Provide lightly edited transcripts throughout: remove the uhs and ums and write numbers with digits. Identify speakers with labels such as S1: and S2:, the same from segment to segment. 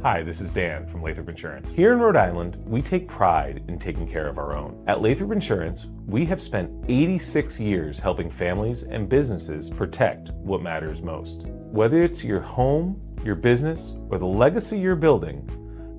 S1: Hi, this is Dan from Lathrop Insurance. Here in Rhode Island, we take pride in taking care of our own. At Lathrop Insurance, we have spent 86 years helping families and businesses protect what matters most. Whether it's your home, your business, or the legacy you're building,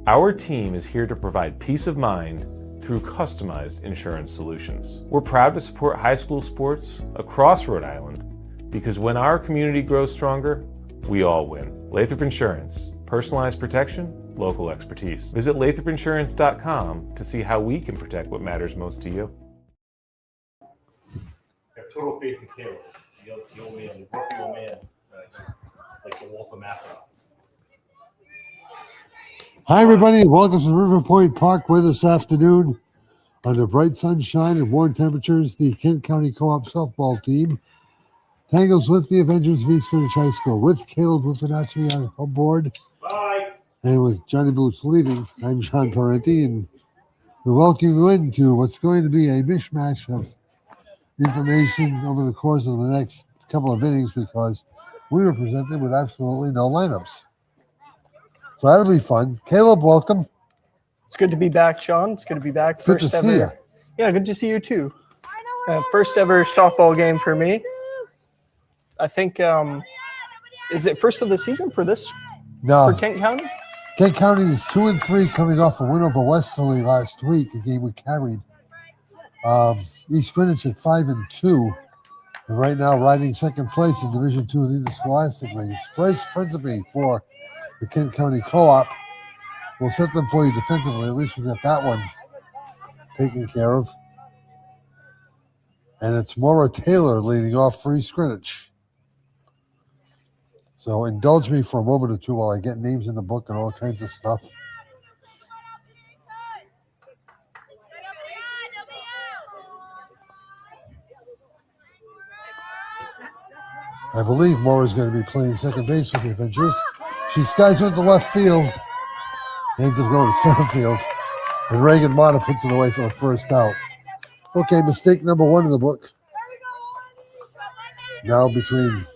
S1: our team is here to provide peace of mind through customized insurance solutions. We're proud to support high school sports across Rhode Island because when our community grows stronger, we all win. Lathrop Insurance. Personalized protection, local expertise. Visit lathropinsurance.com to see how we can protect what matters most to you.
S2: I have total faith in Caleb, the old man, the grumpy old man, like the Walter Matthau.
S3: Hi, everybody. Welcome to River Point Parkway this afternoon. Under bright sunshine and warm temperatures, the Kent County Co-op softball team tangles with the Avengers v. Greenwich High School with Caleb Rupinacci on board.
S2: Bye.
S3: And with Johnny Boots leaving, I'm John Parenti, and we welcome you into what's going to be a mishmash of information over the course of the next couple of innings because we were presented with absolutely no lineups. So that'll be fun. Caleb, welcome.
S4: It's good to be back, Sean. It's good to be back.
S3: It's good to see you.
S4: Yeah, good to see you too. First ever softball game for me. I think, is it first of the season for this?
S3: No.
S4: For Kent County?
S3: Kent County is 2-3 coming off a win over Westerly last week, a game we carried. East Greenwich at 5-2, and right now riding second place in Division II of the Scholastic League. Grace Principe for the Kent County Co-op. We'll set them for you defensively. At least we've got that one taken care of. And it's Maura Taylor leading off for East Greenwich. So indulge me for a moment or two while I get names in the book and all kinds of stuff. I believe Maura's going to be playing second base with the Avengers. She skies with the left field. Ends up going to center field. And Reagan Mata puts it away for the first out. Okay, mistake number one in the book. Now between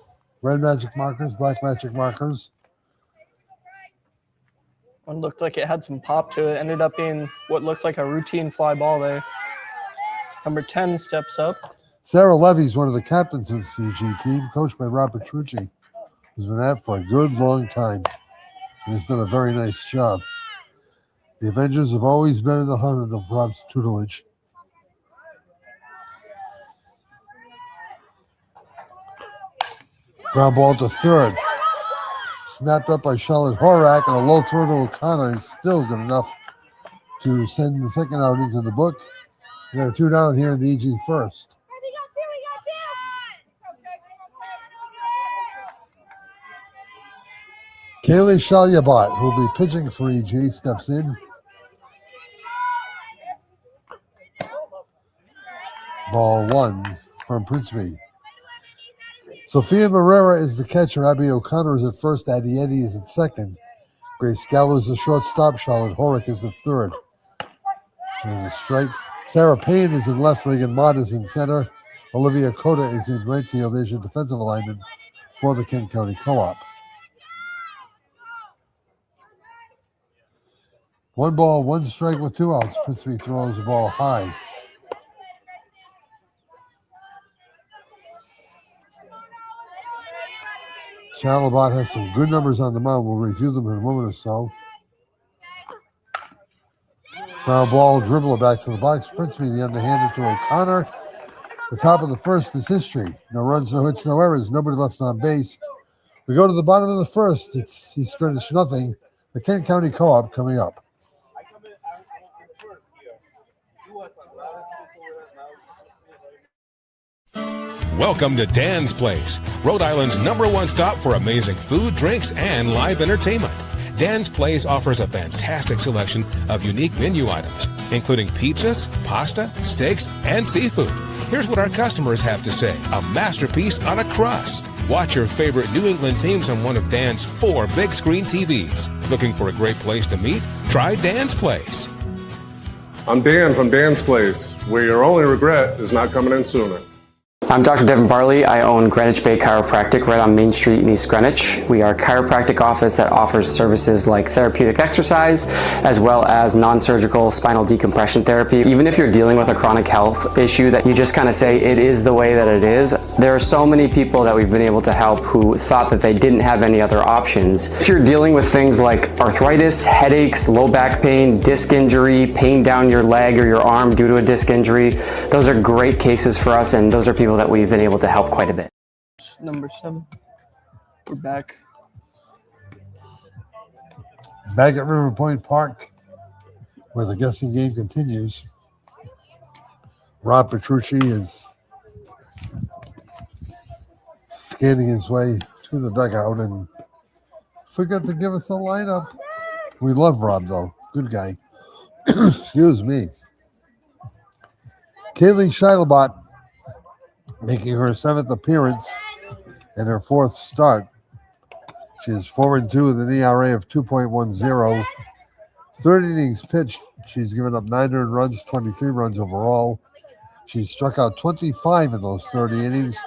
S3: red magic markers, black magic markers.
S4: One looked like it had some pop to it. Ended up being what looked like a routine fly ball there. Number 10 steps up.
S3: Sarah Levy's one of the captains of the CG team, coached by Rob Petrucci, who's been at it for a good long time and has done a very nice job. The Avengers have always been in the hunt under Rob's tutelage. Ground ball to third. Snapped up by Charlotte Horak, and a low throw to O'Connor is still good enough to send the second out into the book. We got 2 down here in the EG first. Kaylee Shalyabat, who will be pitching for EG, steps in. Ball 1 from Principe. Sophia Marrera is the catcher. Abby O'Connor is at first. Addie Eddy is at second. Grace Gallo is the shortstop. Charlotte Horak is the third. There's a strike. Sarah Payne is in left. Reagan Mott is in center. Olivia Cota is in right field. There's your defensive alignment for the Kent County Co-op. 1 ball, 1 strike with 2 outs. Principe throws the ball high. Shalabat has some good numbers on the mound. We'll review them in a moment or so. Ground ball, dribbler back to the box. Principe, the underhander to O'Connor. The top of the first is history. No runs, no hits, no errors. Nobody left on base. We go to the bottom of the first. It's East Greenwich nothing. The Kent County Co-op coming up.
S5: Welcome to Dan's Place, Rhode Island's #1 stop for amazing food, drinks, and live entertainment. Dan's Place offers a fantastic selection of unique menu items, including pizzas, pasta, steaks, and seafood. Here's what our customers have to say: a masterpiece on a crust. Watch your favorite New England teams on one of Dan's 4 big screen TVs. Looking for a great place to meet? Try Dan's Place.
S6: I'm Dan from Dan's Place, where your only regret is not coming in sooner. I'm Dr. Devin Barley. I own Greenwich Bay Chiropractic right on Main Street in East Greenwich. We are a chiropractic office that offers services like therapeutic exercise, as well as non-surgical spinal decompression therapy. Even if you're dealing with a chronic health issue that you just kind of say it is the way that it is, there are so many people that we've been able to help who thought that they didn't have any other options. If you're dealing with things like arthritis, headaches, low back pain, disc injury, pain down your leg or your arm due to a disc injury, those are great cases for us, and those are people that we've been able to help quite a bit.
S4: Number 7. We're back.
S3: Back at River Point Park, where the guessing game continues. Rob Petrucci is skating his way to the dugout and forgot to give us a lineup. We love Rob, though. Good guy. Excuse me. Kaylee Scheidlbot making her 7th appearance and her 4th start. She is 4-2 with an ERA of 2.10. 30 innings pitched. She's given up 9 earned runs, 23 runs overall. She's struck out 25 in those 30 innings.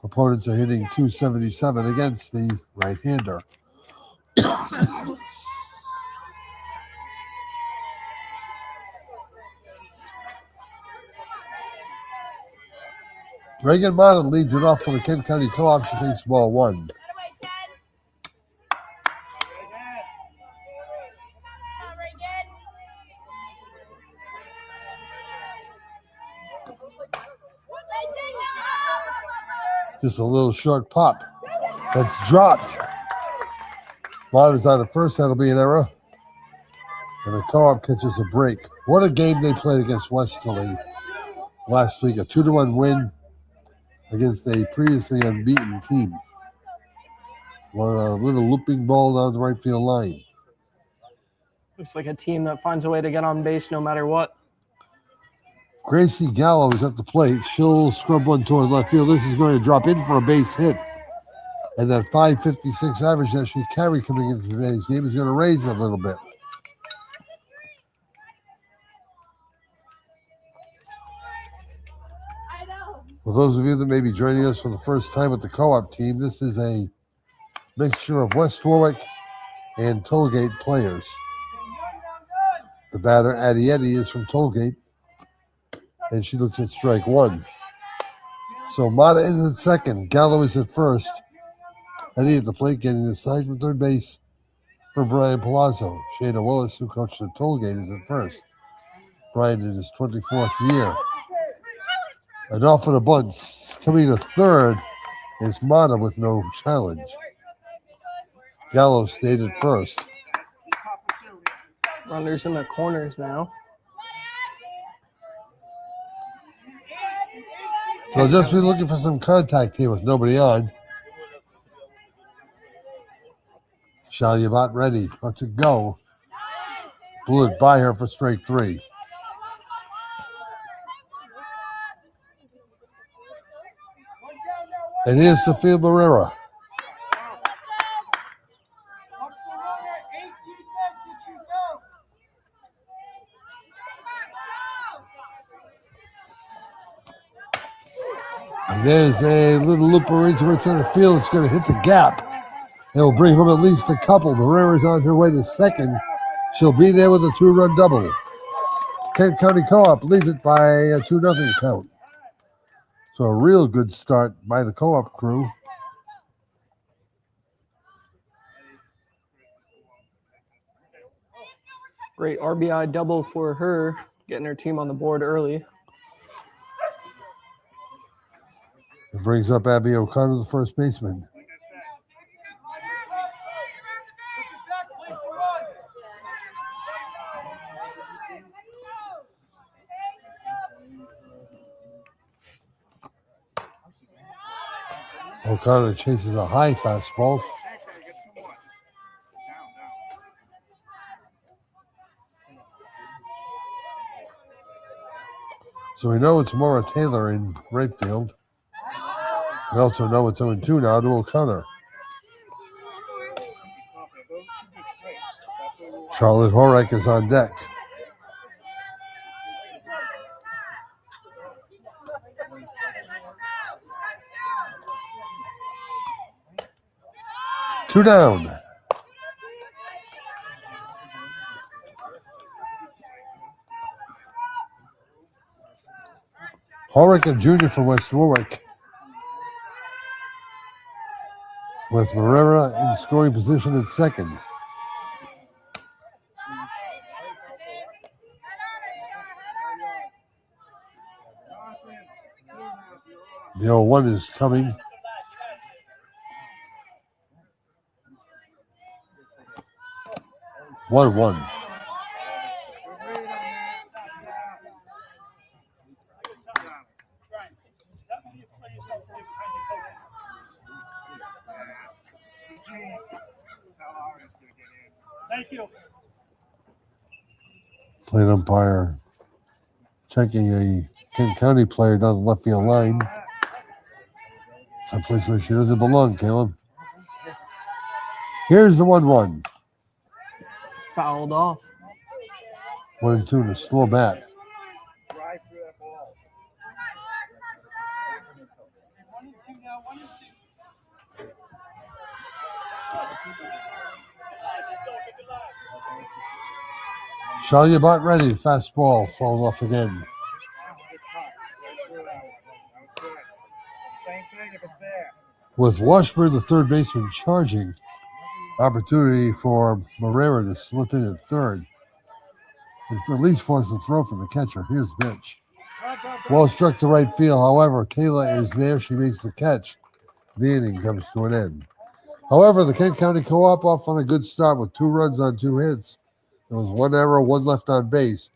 S3: Opponents are hitting .277 against the right-hander. Reagan Martin leads it off for the Kent County Co-op. She takes ball 1. Just a little short pop. That's dropped. Martin's on the first. That'll be an error. And the Co-op catches a break. What a game they played against Westerly last week. A 2-1 win against a previously unbeaten team. One a little looping ball down the right field line.
S4: Looks like a team that finds a way to get on base no matter what.
S3: Gracie Gallo is at the plate. She'll scrub one toward left field. This is going to drop in for a base hit. And that .556 average that she carried coming into today's game is going to raise a little bit. For those of you that may be joining us for the first time with the Co-op team, this is a mixture of West Warwick and Tollgate players. The batter, Addie Eddy, is from Tollgate, and she looks at strike 1. So Mata is at second. Gallo is at first. Eddy at the plate getting the side from third base for Brian Palazzo. Shayna Willis, who coached at Tollgate, is at first. Brian in his 24th year. And off of the bunts, coming to third is Mata with no challenge. Gallo stayed at first.
S4: Runners in the corners now.
S3: So just be looking for some contact here with nobody on. Shalyabot ready. Let's it go. Blew it by her for strike 3. And here's Sophia Barrera. And there's a little looper into her center field. It's going to hit the gap. It will bring home at least a couple. Barrera's on her way to second. She'll be there with a 2-run double. Kent County Co-op leads it by a 2-0 count. So a real good start by the Co-op crew.
S4: Great RBI double for her, getting her team on the board early.
S3: It brings up Abby O'Connor, the first baseman. O'Connor chases a high fastball. So we know it's Maura Taylor in right field. We also know it's 0-2 now to O'Connor. Charlotte Horek is on deck. Two down. Warwick, a junior from West Warwick, with Marrera in scoring position at second. The 0-1 is coming. One.
S2: Thank you.
S3: Plate umpire checking a Kent County player down the left field line. Someplace where she doesn't belong, Caleb. Here's the 1-1.
S4: Fouled off.
S3: 1-2 and a slow bat. Shalyabot ready. Fastball falls off again. With Washburn, the third baseman, charging, opportunity for Marrera to slip in at third. At least force a throw from the catcher. Here's the pitch. Well struck to right field. However, Kayla is there. She makes the catch. The inning comes to an end. However, the Kent County Co-op off on a good start with 2 runs on 2 hits. There was 1 error, 1 left on base.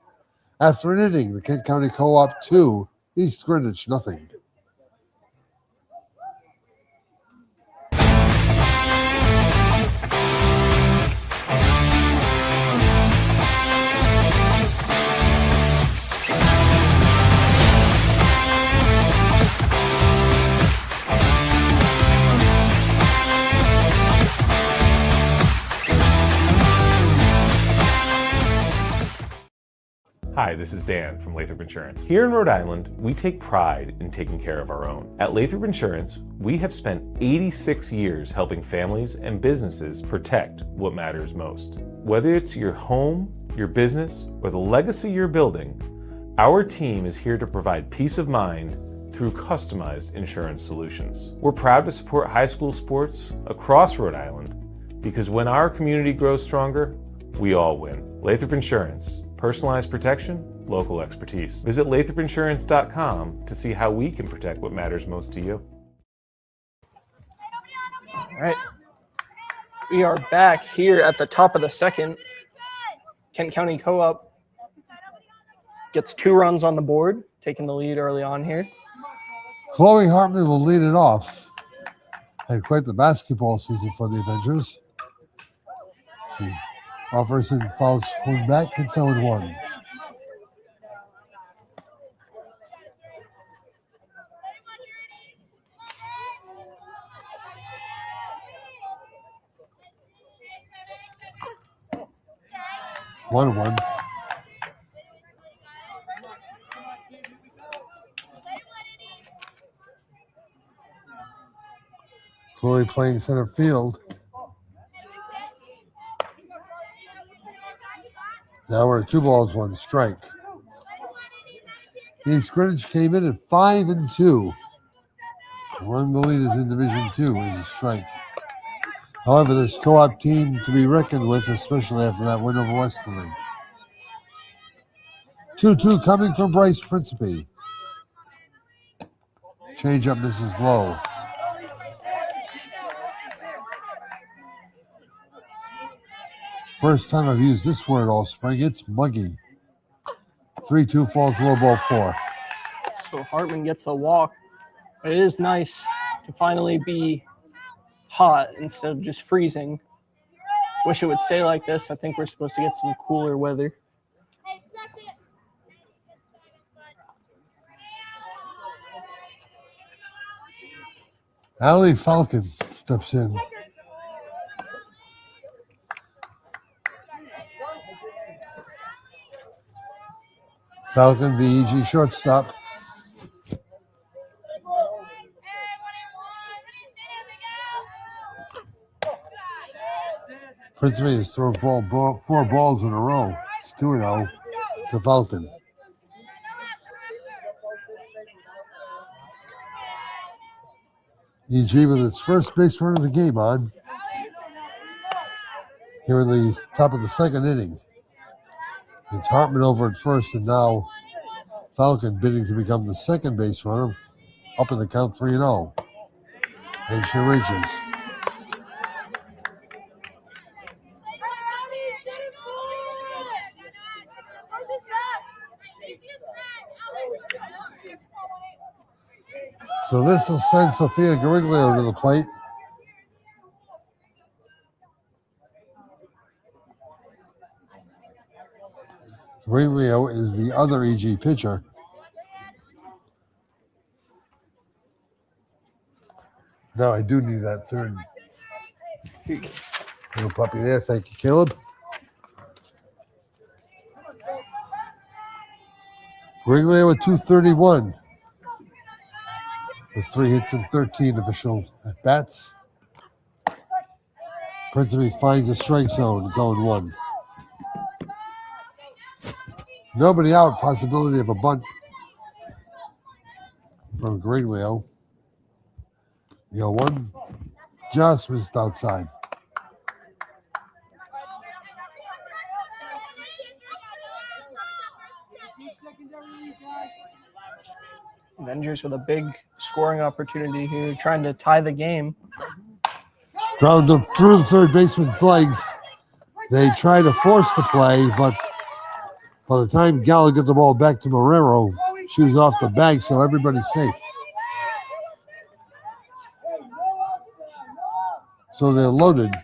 S3: After an inning, the Kent County Co-op 2, East Greenwich nothing.
S1: Hi, this is Dan from Lathrop Insurance. Here in Rhode Island, we take pride in taking care of our own. At Lathrop Insurance, we have spent 86 years helping families and businesses protect what matters most. Whether it's your home, your business, or the legacy you're building, our team is here to provide peace of mind through customized insurance solutions. We're proud to support high school sports across Rhode Island because when our community grows stronger, we all win. Lathrop Insurance. Personalized protection, local expertise. Visit lathropinsurance.com to see how we can protect what matters most to you.
S4: All right. We are back here at the top of the second. Kent County Co-op gets 2 runs on the board, taking the lead early on here.
S3: Chloe Hartman will lead it off. Had quite the basketball season for the Avengers. She offers and fouls from back, gets 0-1. One. Chloe playing center field. Now we're at 2 balls, 1 strike. East Greenwich came in at 5-2. One of the leaders in Division 2 is a strike. However, this co-op team to be reckoned with, especially after that win over Westerly. 2-2 coming from Bryce Principe. Change up, this is low. First time I've used this word all spring. It's muggy. 3-2 falls low, ball 4.
S4: So Hartman gets the walk. But it is nice to finally be hot instead of just freezing. Wish it would stay like this. I think we're supposed to get some cooler weather.
S3: Allie Falcon steps in. Falcon, the EG shortstop. Principe has thrown four balls in a row. It's 2-0 to Falcon. EG with its first base run of the game on. Here in the top of the second inning. It's Hartman over at first, and now Falcon bidding to become the second base runner, up in the count 3-0. And she reaches. So this will send Sophia Gariglio to the plate. Gariglio is the other EG pitcher. Now I do need that third little puppy there. Thank you, Caleb. Gariglio at 231 with 3 hits and 13 official at bats. Principe finds a strike zone. It's 0-1. Nobody out. Possibility of a bunt from Gariglio. The 0-1 just missed outside.
S4: Avengers with a big scoring opportunity here, trying to tie the game.
S3: Ground up through the third baseman's legs. They try to force the play, but by the time Gallo got the ball back to Marrero, she was off the bag, so everybody's safe. So they're loaded.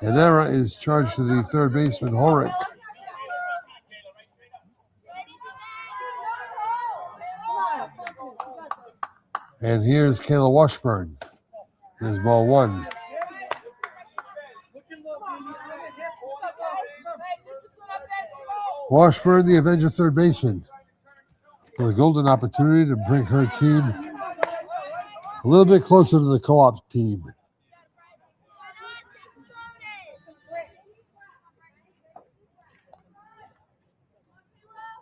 S3: An error is charged to the third baseman, Warwick. And here's Kayla Washburn. Here's ball 1. Washburn, the Avenger third baseman, with a golden opportunity to bring her team a little bit closer to the co-op team.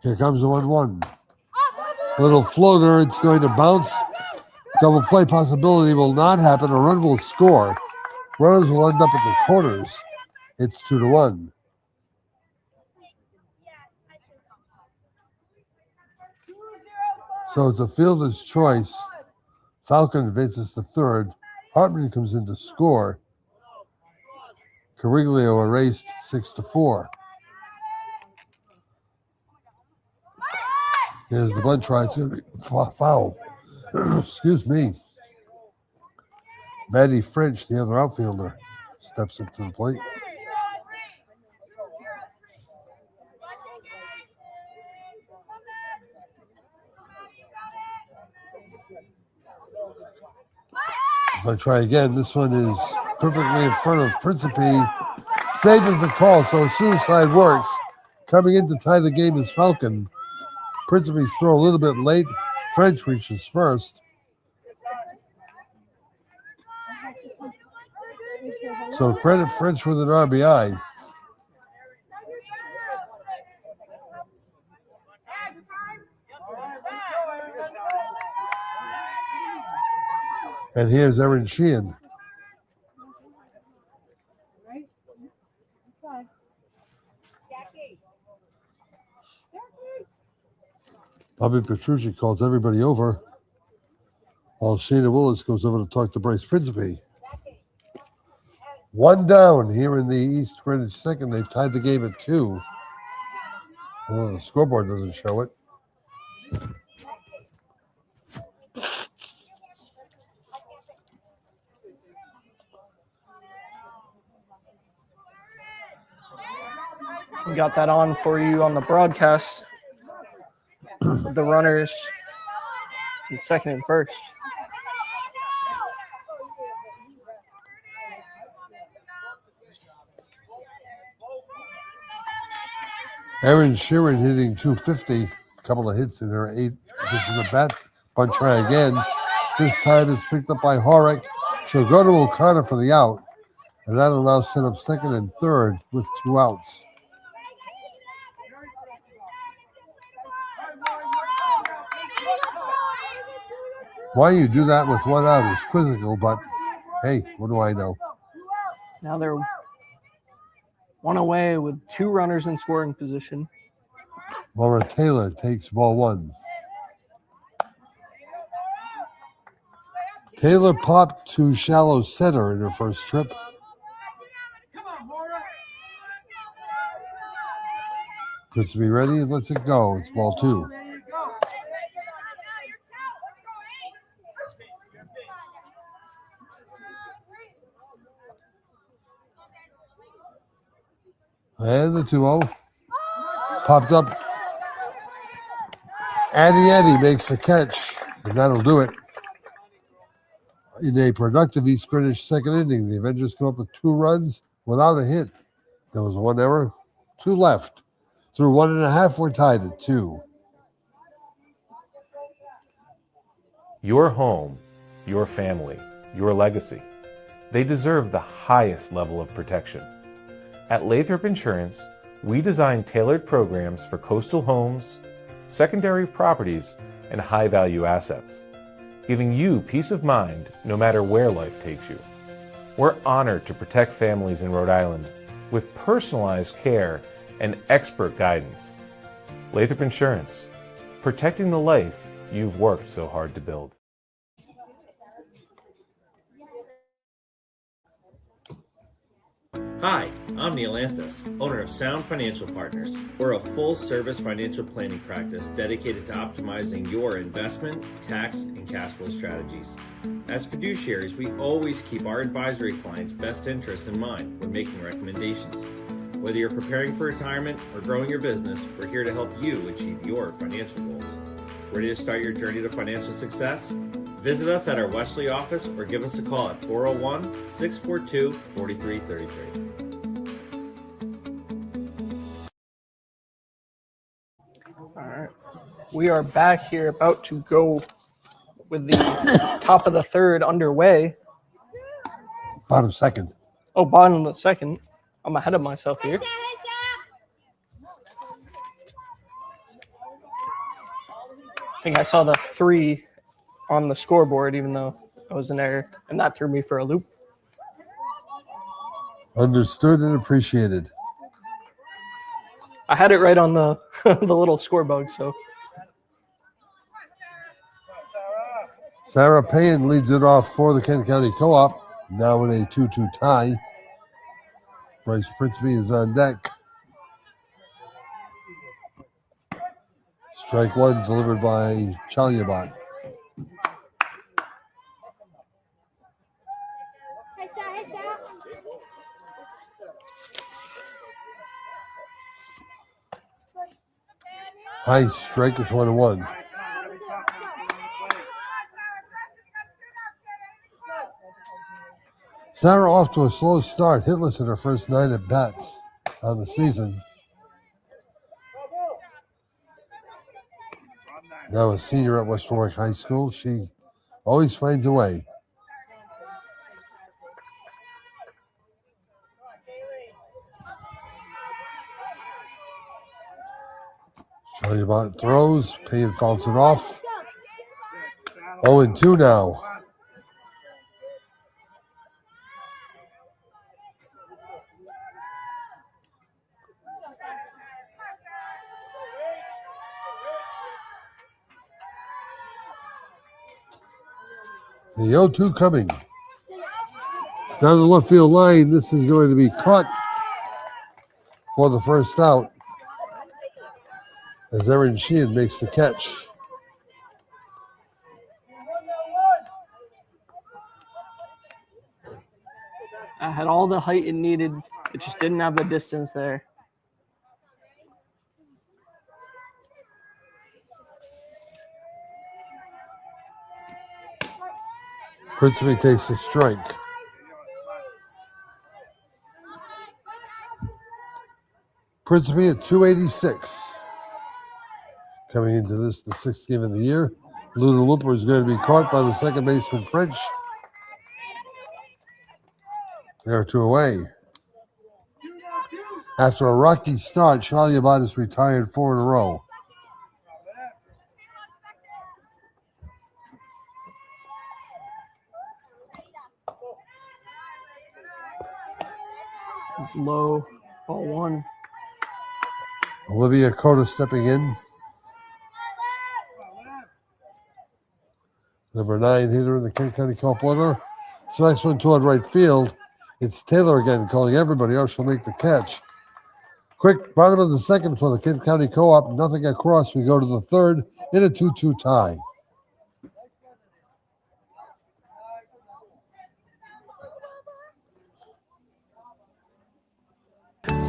S3: Here comes the 1-1. Little floater, it's going to bounce. Double play possibility will not happen. A run will score. Runners will end up at the corners. It's 2-1. So it's a fielder's choice. Falcon advances to third. Hartman comes in to score. Cariglio erased 6-4. Here's the bunt try. It's going to be foul. Excuse me. Maddie French, the other outfielder, steps up to the plate. I'm going to try again. This one is perfectly in front of Principe. Safe as the call, so suicide works. Coming in to tie the game is Falcon. Principe's throw a little bit late. French reaches first. So credit French with an RBI. And here's Erin Sheehan. Bobby Petrucci calls everybody over, while Shayna Willis goes over to talk to Bryce Principe. 1 down here in the East Greenwich second. They've tied the game at 2. Well, the scoreboard doesn't show it.
S4: We got that on for you on the broadcast. The runners in second and first.
S3: Erin Sheeran hitting 250. A couple of hits in her 8 position at bats. Bunt try again. This time it's picked up by Horrick. She'll go to O'Connor for the out. And that'll now set up second and third with 2 outs. Why you do that with 1 out is quizzical, but hey, what do I know?
S4: Now they're 1 away with 2 runners in scoring position.
S3: Laura Taylor takes ball 1. Taylor popped to shallow center in her first trip. Crispy ready, lets it go. It's ball 2. And the 2-0. Popped up. Eddie makes the catch, and that'll do it. In a productive East Greenwich second inning, the Avengers come up with 2 runs without a hit. There was 1 error, 2 left. Through 1.5, we're tied at 2.
S1: Your home, your family, your legacy. They deserve the highest level of protection. At Lathrop Insurance, we design tailored programs for coastal homes, secondary properties, and high-value assets, giving you peace of mind no matter where life takes you. We're honored to protect families in Rhode Island with personalized care and expert guidance. Lathrop Insurance, protecting the life you've worked so hard to build.
S7: Hi, I'm Neil Anthus, owner of Sound Financial Partners. We're a full-service financial planning practice dedicated to optimizing your investment, tax, and cash flow strategies. As fiduciaries, we always keep our advisory clients' best interests in mind when making recommendations. Whether you're preparing for retirement or growing your business, we're here to help you achieve your financial goals. Ready to start your journey to financial success? Visit us at our Wesley office or give us a call at 401-642-4333.
S4: All right. We are back here about to go with the top of the third underway.
S3: Bottom second.
S4: Oh, bottom of the second. I'm ahead of myself here. I think I saw the 3 on the scoreboard, even though it was an error, and that threw me for a loop.
S3: Understood and appreciated.
S4: I had it right on the the little score bug, so.
S3: Sarah Payne leads it off for the Kent County Co-op, now in a 2-2 tie. Bryce Pritzby is on deck. Strike 1 delivered by Chalyabat. High strike, it's 1-1. Sarah off to a slow start, hitless in her first 9 at bats on the season. Now a senior at West Warwick High School, she always finds a way. Chalyabat throws, Payne fouls it off. 0-2 now. The 0-2 coming. Down the left field line, this is going to be caught for the first out as Erin Sheehan makes the catch.
S4: I had all the height it needed. It just didn't have the distance there.
S3: Pritzby takes a strike. Pritzby at 286. Coming into this, the 6th game of the year. Luna Looper is going to be caught by the second baseman French. They're 2 away. After a rocky start, Shaliabat is retired 4 in a row.
S4: It's low, ball 1.
S3: Olivia Cota stepping in. Number 9 hitter in the Kent County Cup winner. Smacks one toward right field. It's Taylor again calling everybody out. She'll make the catch. Quick bottom of the second for the Kent County Co-op. Nothing across. We go to the third in a 2-2 tie.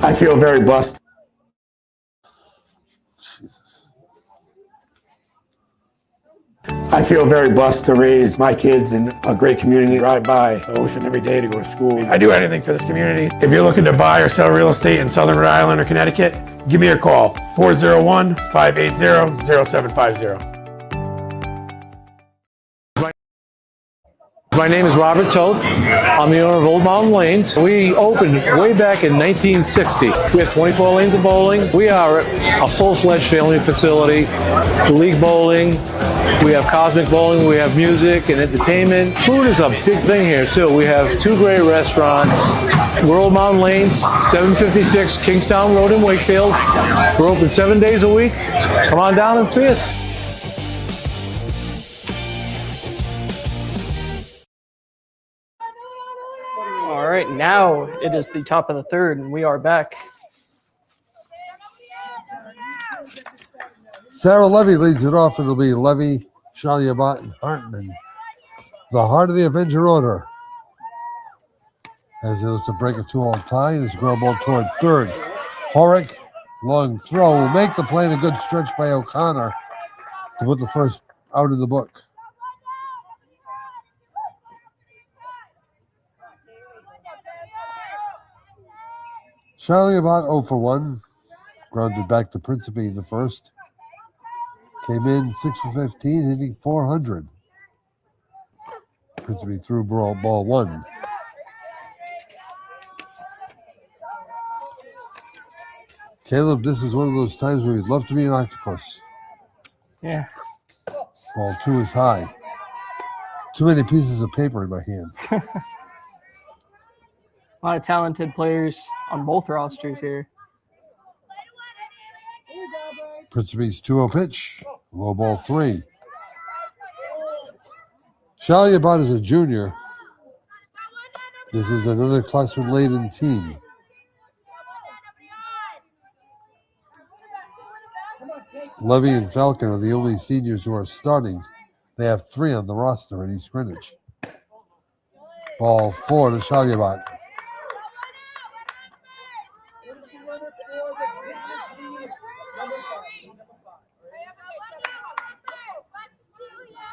S8: I feel very blessed.
S3: Jesus.
S8: I feel very blessed to raise my kids in a great community. Drive by the ocean every day to go to school. I do anything for this community. If you're looking to buy or sell real estate in Southern Rhode Island or Connecticut, give me a call, 401-580-0750.
S9: My name is Robert Toth. I'm the owner of Old Mountain Lanes. We opened way back in 1960. We have 24 lanes of bowling. We are a full-fledged family facility. League bowling. We have cosmic bowling. We have music and entertainment. Food is a big thing here, too. We have 2 great restaurants. We're Old Mountain Lanes, 756 Kingstown Road in Wakefield. We're open 7 days a week. Come on down and see us.
S4: All right, now it is the top of the third, and we are back.
S3: Sarah Levy leads it off. It'll be Levy, Shaliabat, and Hartman. The heart of the Avenger order. As it was to break a 2-all tie, and his ground ball toward third. Warwick, long throw, will make the play, and a good stretch by O'Connor to put the first out of the book. Shaliabat 0 for 1. Grounded back to Principe in the first. Came in 6 for 15, hitting 400. Principe threw ball 1. Caleb, this is one of those times where you'd love to be an octopus.
S4: Yeah.
S3: Ball 2 is high. Too many pieces of paper in my hand.
S4: A lot of talented players on both rosters here.
S3: Principe's 2-0 pitch. Low ball 3. Shaliabat is a junior. This is an underclassmen-laden team. Levy and Falcon are the only seniors who are starting. They have 3 on the roster in East Greenwich. Ball 4 to Shaliabat.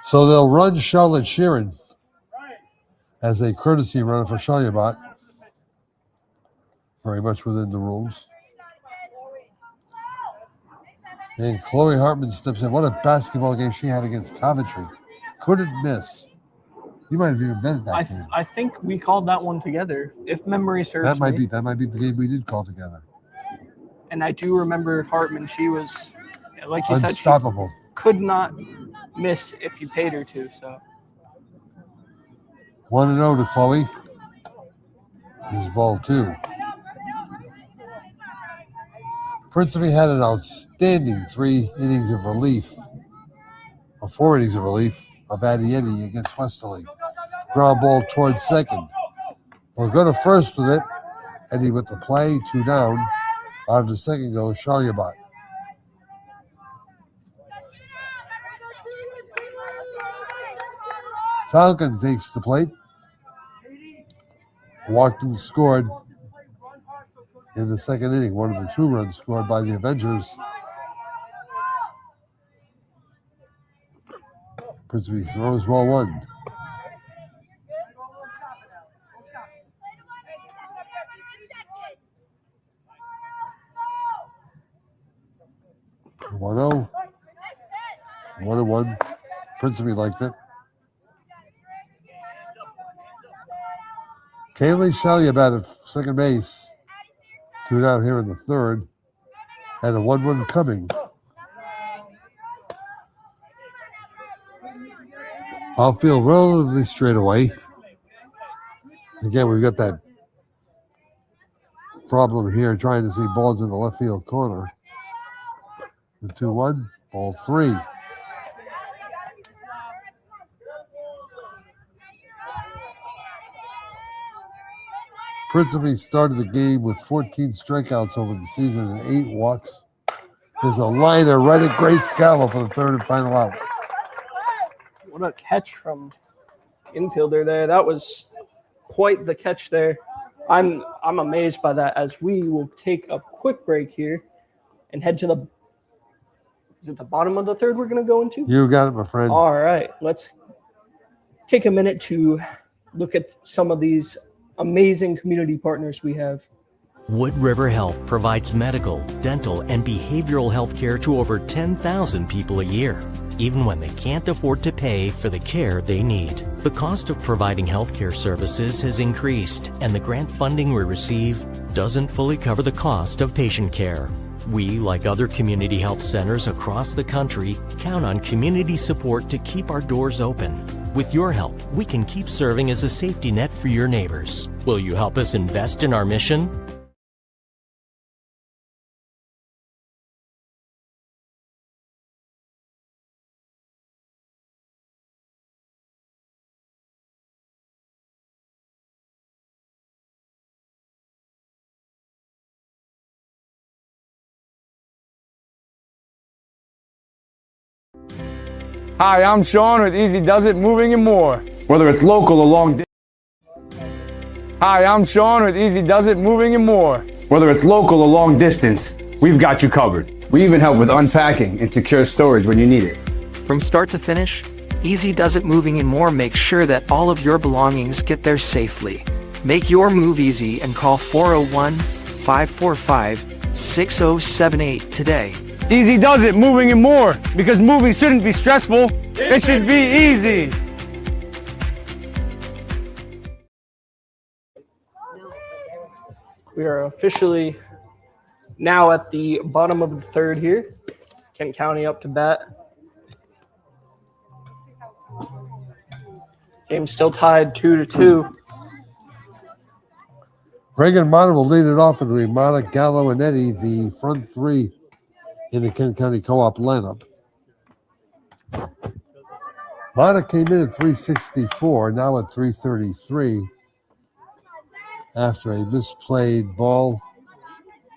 S3: So they'll run Charlotte Sheeran as a courtesy runner for Shaliabat. Very much within the rules. And Chloe Hartman steps in. What a basketball game she had against Coventry. Couldn't miss. You might have even been at that game.
S4: I think we called that one together, if memory serves
S3: That might
S4: me.
S3: be the game we did call together.
S4: And I do remember Hartman. She was, like you said, she
S3: Unstoppable.
S4: could not miss if you paid her to. So
S3: 1-0 to Chloe. His ball 2. Principe had an outstanding 3 innings of relief, or 4 innings of relief of Adietti against Westerly. Ground ball towards second. We'll go to first with it. Eddie with the play, 2 down. Out of the second goes Shaliabat. Falcon takes the plate. Walked and scored in the second inning. One of the 2 runs scored by the Avengers. Principe throws ball 1. One-0. 1-1. Principe liked it. Kaylee Shaliabat at second base. 2 down here in the third. And a 1-1 coming. Outfield relatively straight away. Again, we've got that problem here trying to see balls in the left field corner. The 2-1, ball 3. Principe started the game with 14 strikeouts over the season and 8 walks. There's a liner right at Grace Gallo for the third and final out.
S4: What a catch from infielder there. That was quite the catch there. I'm amazed by that, as we will take a quick break here and head to the – is it the bottom of the third we're going to go into?
S3: You got it, my friend.
S4: All right. Let's take a minute to look at some of these amazing community partners we have.
S10: Wood River Health provides medical, dental, and behavioral health care to over 10,000 people a year, even when they can't afford to pay for the care they need. The cost of providing healthcare services has increased, and the grant funding we receive doesn't fully cover the cost of patient care. We, like other community health centers across the country, count on community support to keep our doors open. With your help, we can keep serving as a safety net for your neighbors. Will you help us invest in our mission?
S11: Hi, I'm Sean with Easy Does It Moving and More. Whether it's local or long distance. Hi, I'm Sean with Easy Does It Moving and More. Whether it's local or long distance, we've got you covered. We even help with unpacking and secure storage when you need it.
S12: From start to finish, Easy Does It Moving and More makes sure that all of your belongings get there safely. Make your move easy and call 401-545-6078 today.
S11: Easy Does It Moving and More, because moving shouldn't be stressful, it should be easy.
S4: We are officially now at the bottom of the third here. Kent County up to bat. Game still tied 2-2.
S3: Reagan Mata will lead it off. It'll be Mata, Gallo, and Eddie, the front three in the Kent County Co-op lineup. Mata came in at 364, now at 333 after a misplayed ball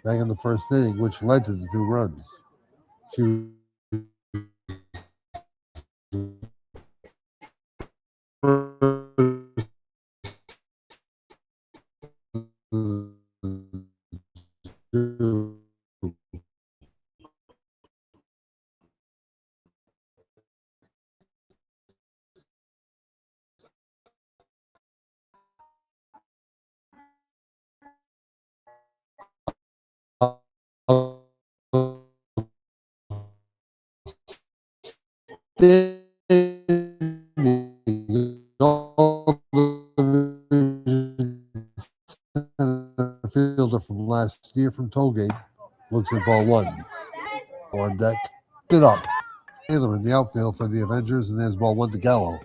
S3: back in the first inning, which led to the 2 runs. Fielder from last year from Tollgate looks at ball 1 on deck. Get up. Taylor in the outfield for the Avengers, and there's ball 1 to Gallo.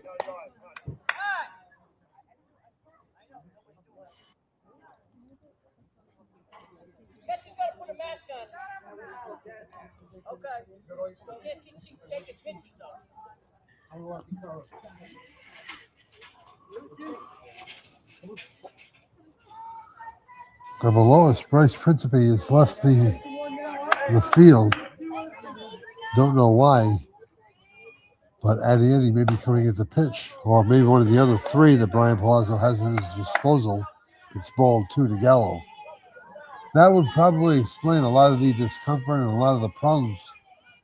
S3: The lowest Bryce Principe has left the field. Don't know why, but Adietti may be coming at the pitch, or maybe one of the other 3 that Brian Palazzo has at his disposal. It's ball 2 to Gallo. That would probably explain a lot of the discomfort and a lot of the problems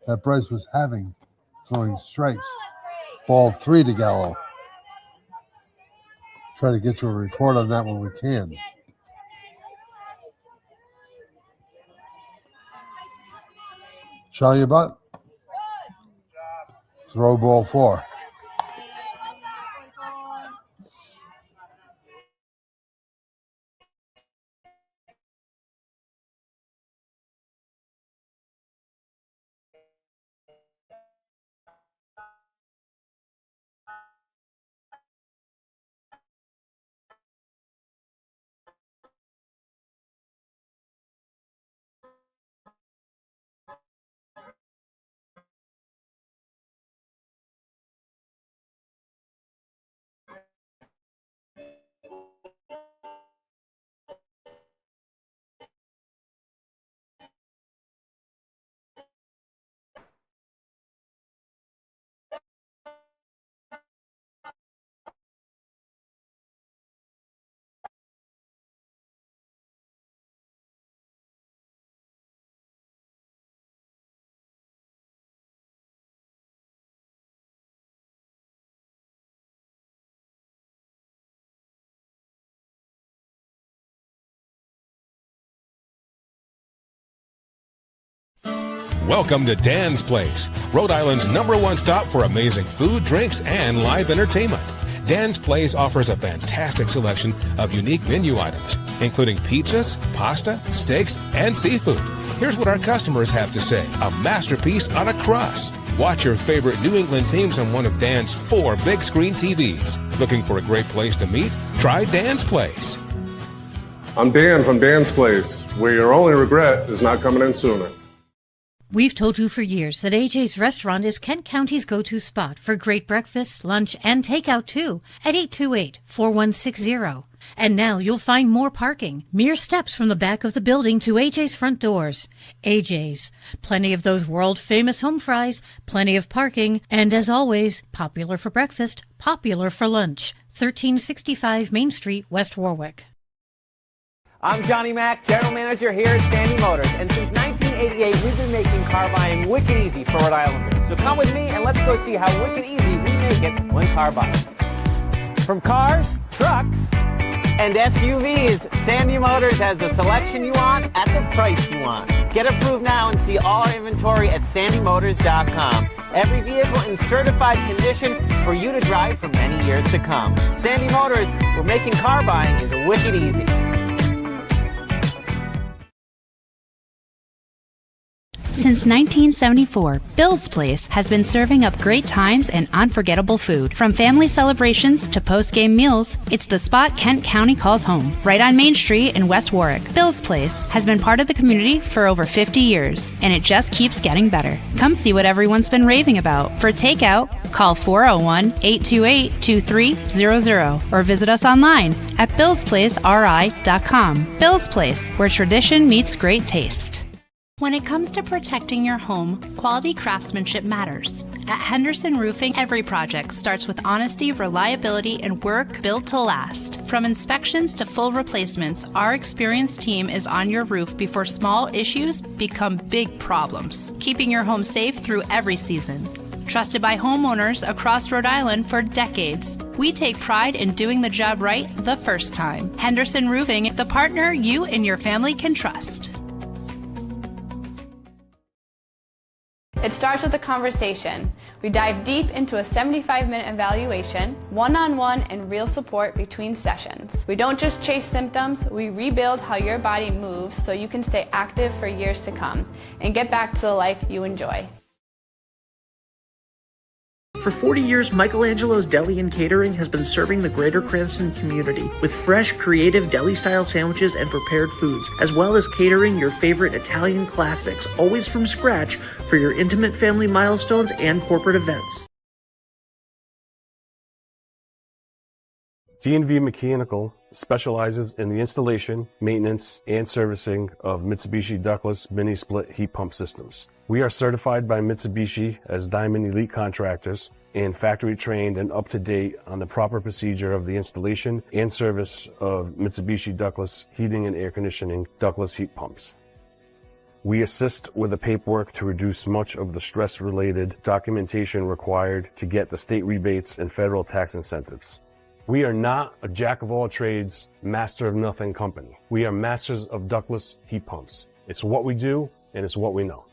S3: that Bryce was having throwing strikes. Ball 3 to Gallo. Try to get you a report on that when we can. Shaliabat. Throw ball 4.
S5: Welcome to Dan's Place, Rhode Island's #1 stop for amazing food, drinks, and live entertainment. Dan's Place offers a fantastic selection of unique menu items, including pizzas, pasta, steaks, and seafood. Here's what our customers have to say: a masterpiece on a crust. Watch your favorite New England teams on one of Dan's 4 big screen TVs. Looking for a great place to meet? Try Dan's Place.
S13: I'm Dan from Dan's Place, where your only regret is not coming in sooner.
S14: We've told you for years that AJ's Restaurant is Kent County's go-to spot for great breakfast, lunch, and takeout too, at 828-4160. And now you'll find more parking, mere steps from the back of the building to AJ's front doors. AJ's, plenty of those world-famous home fries, plenty of parking, and as always, popular for breakfast, popular for lunch. 1365 Main Street, West Warwick.
S15: I'm Johnny Mack, General Manager here at Sandy Motors, and since 1988, we've been making car buying wicked easy for Rhode Islanders. So come with me and let's go see how wicked easy we make it when car buying. From cars, trucks, and SUVs, Sandy Motors has the selection you want at the price you want. Get approved now and see all our inventory at sandymotors.com. Every vehicle in certified condition for you to drive for many years to come. Sandy Motors, we're making car buying is wicked easy.
S16: Since 1974, Bill's Place has been serving up great times and unforgettable food. From family celebrations to post-game meals, it's the spot Kent County calls home, right on Main Street in West Warwick. Bill's Place has been part of the community for over 50 years, and it just keeps getting better. Come see what everyone's been raving about. For takeout, call 401-828-2300 or visit us online at billsplaceri.com. Bill's Place, where tradition meets great taste. When it comes to protecting your home, quality craftsmanship matters. At Henderson Roofing, every project starts with honesty, reliability, and work built to last. From inspections to full replacements, our experienced team is on your roof before small issues become big problems, keeping your home safe through every season. Trusted by homeowners across Rhode Island for decades, we take pride in doing the job right the first time. Henderson Roofing, the partner you and your family can trust.
S17: It starts with a conversation. We dive deep into a 75-minute evaluation, one-on-one and real support between sessions. We don't just chase symptoms, we rebuild how your body moves so you can stay active for years to come and get back to the life you enjoy.
S18: For 40 years, Michelangelo's Deli and Catering has been serving the greater Cranston community with fresh, creative deli-style sandwiches and prepared foods, as well as catering your favorite Italian classics, always from scratch, for your intimate family milestones and corporate events.
S13: D&V Mechanical specializes in the installation, maintenance, and servicing of Mitsubishi ductless mini-split heat pump systems. We are certified by Mitsubishi as Diamond Elite Contractors and factory trained and up to date on the proper procedure of the installation and service of Mitsubishi ductless heating and air conditioning ductless heat pumps. We assist with the paperwork to reduce much of the stress-related documentation required to get the state rebates and federal tax incentives. We are not a jack-of-all-trades, master-of-nothing company. We are masters of ductless heat pumps. It's what we do, and it's what we know.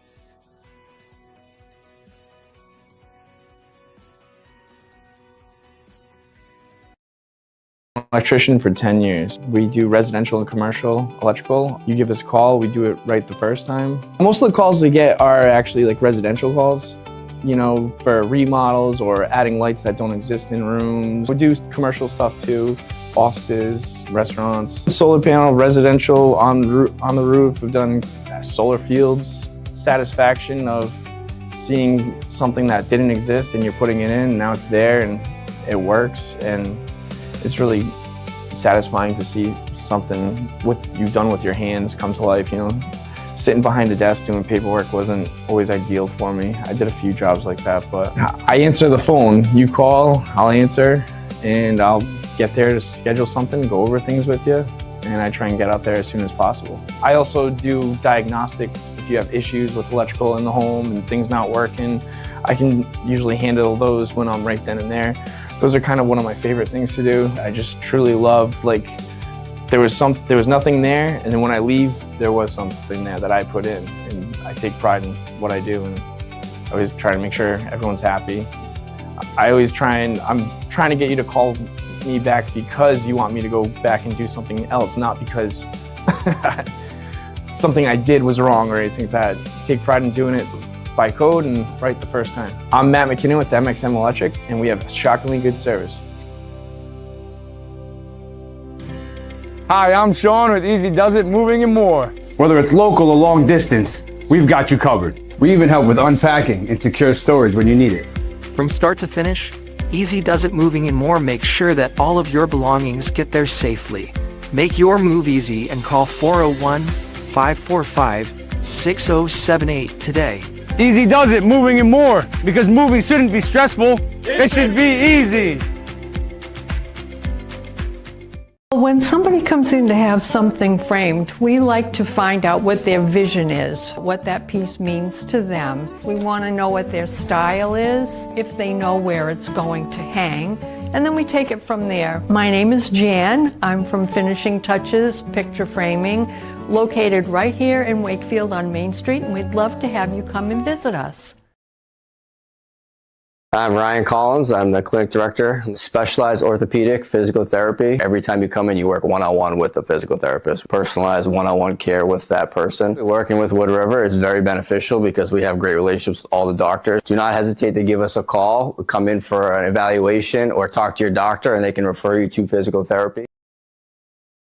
S19: Electrician for 10 years. We do residential and commercial electrical. You give us a call, we do it right the first time. Most of the calls we get are actually like residential calls, you know, for remodels or adding lights that don't exist in rooms. We do commercial stuff too, offices, restaurants. Solar panel, residential on the roof. We've done solar fields. Satisfaction of seeing something that didn't exist and you're putting it in and now it's there and it works, and it's really satisfying to see something what you've done with your hands come to life, you know. Sitting behind a desk doing paperwork wasn't always ideal for me. I did a few jobs like that, but I answer the phone. You call, I'll answer, and I'll get there to schedule something, go over things with you, and I try and get out there as soon as possible. I also do diagnostic. If you have issues with electrical in the home and things not working, I can usually handle those when I'm right then and there. Those are kind of one of my favorite things to do. I just truly love like there was nothing there, and then when I leave, there was something there that I put in, and I take pride in what I do, and I always try to make sure everyone's happy. I'm trying to get you to call me back because you want me to go back and do something else, not because something I did was wrong or anything like that. Take pride in doing it by code and right the first time. I'm Matt McKinnon with MXM Electric, and we have shockingly good service.
S11: Hi, I'm Sean with Easy Does It Moving and More. Whether it's local or long distance, we've got you covered. We even help with unpacking and secure storage when you need it.
S12: From start to finish, Easy Does It Moving and More makes sure that all of your belongings get there safely. Make your move easy and call 401-545-6078 today.
S11: Easy Does It Moving and More, because moving shouldn't be stressful, it should be easy.
S20: When somebody comes in to have something framed, we like to find out what their vision is, what that piece means to them. We want to know what their style is, if they know where it's going to hang, and then we take it from there. My name is Jan. I'm from Finishing Touches Picture Framing, located right here in Wakefield on Main Street, and we'd love to have you come and visit us.
S21: I'm Ryan Collins. I'm the clinic director, specialized orthopedic physical therapy. Every time you come in, you work one-on-one with the physical therapist, personalized one-on-one care with that person. Working with Wood River is very beneficial because we have great relationships with all the doctors. Do not hesitate to give us a call, come in for an evaluation, or talk to your doctor, and they can refer you to physical therapy.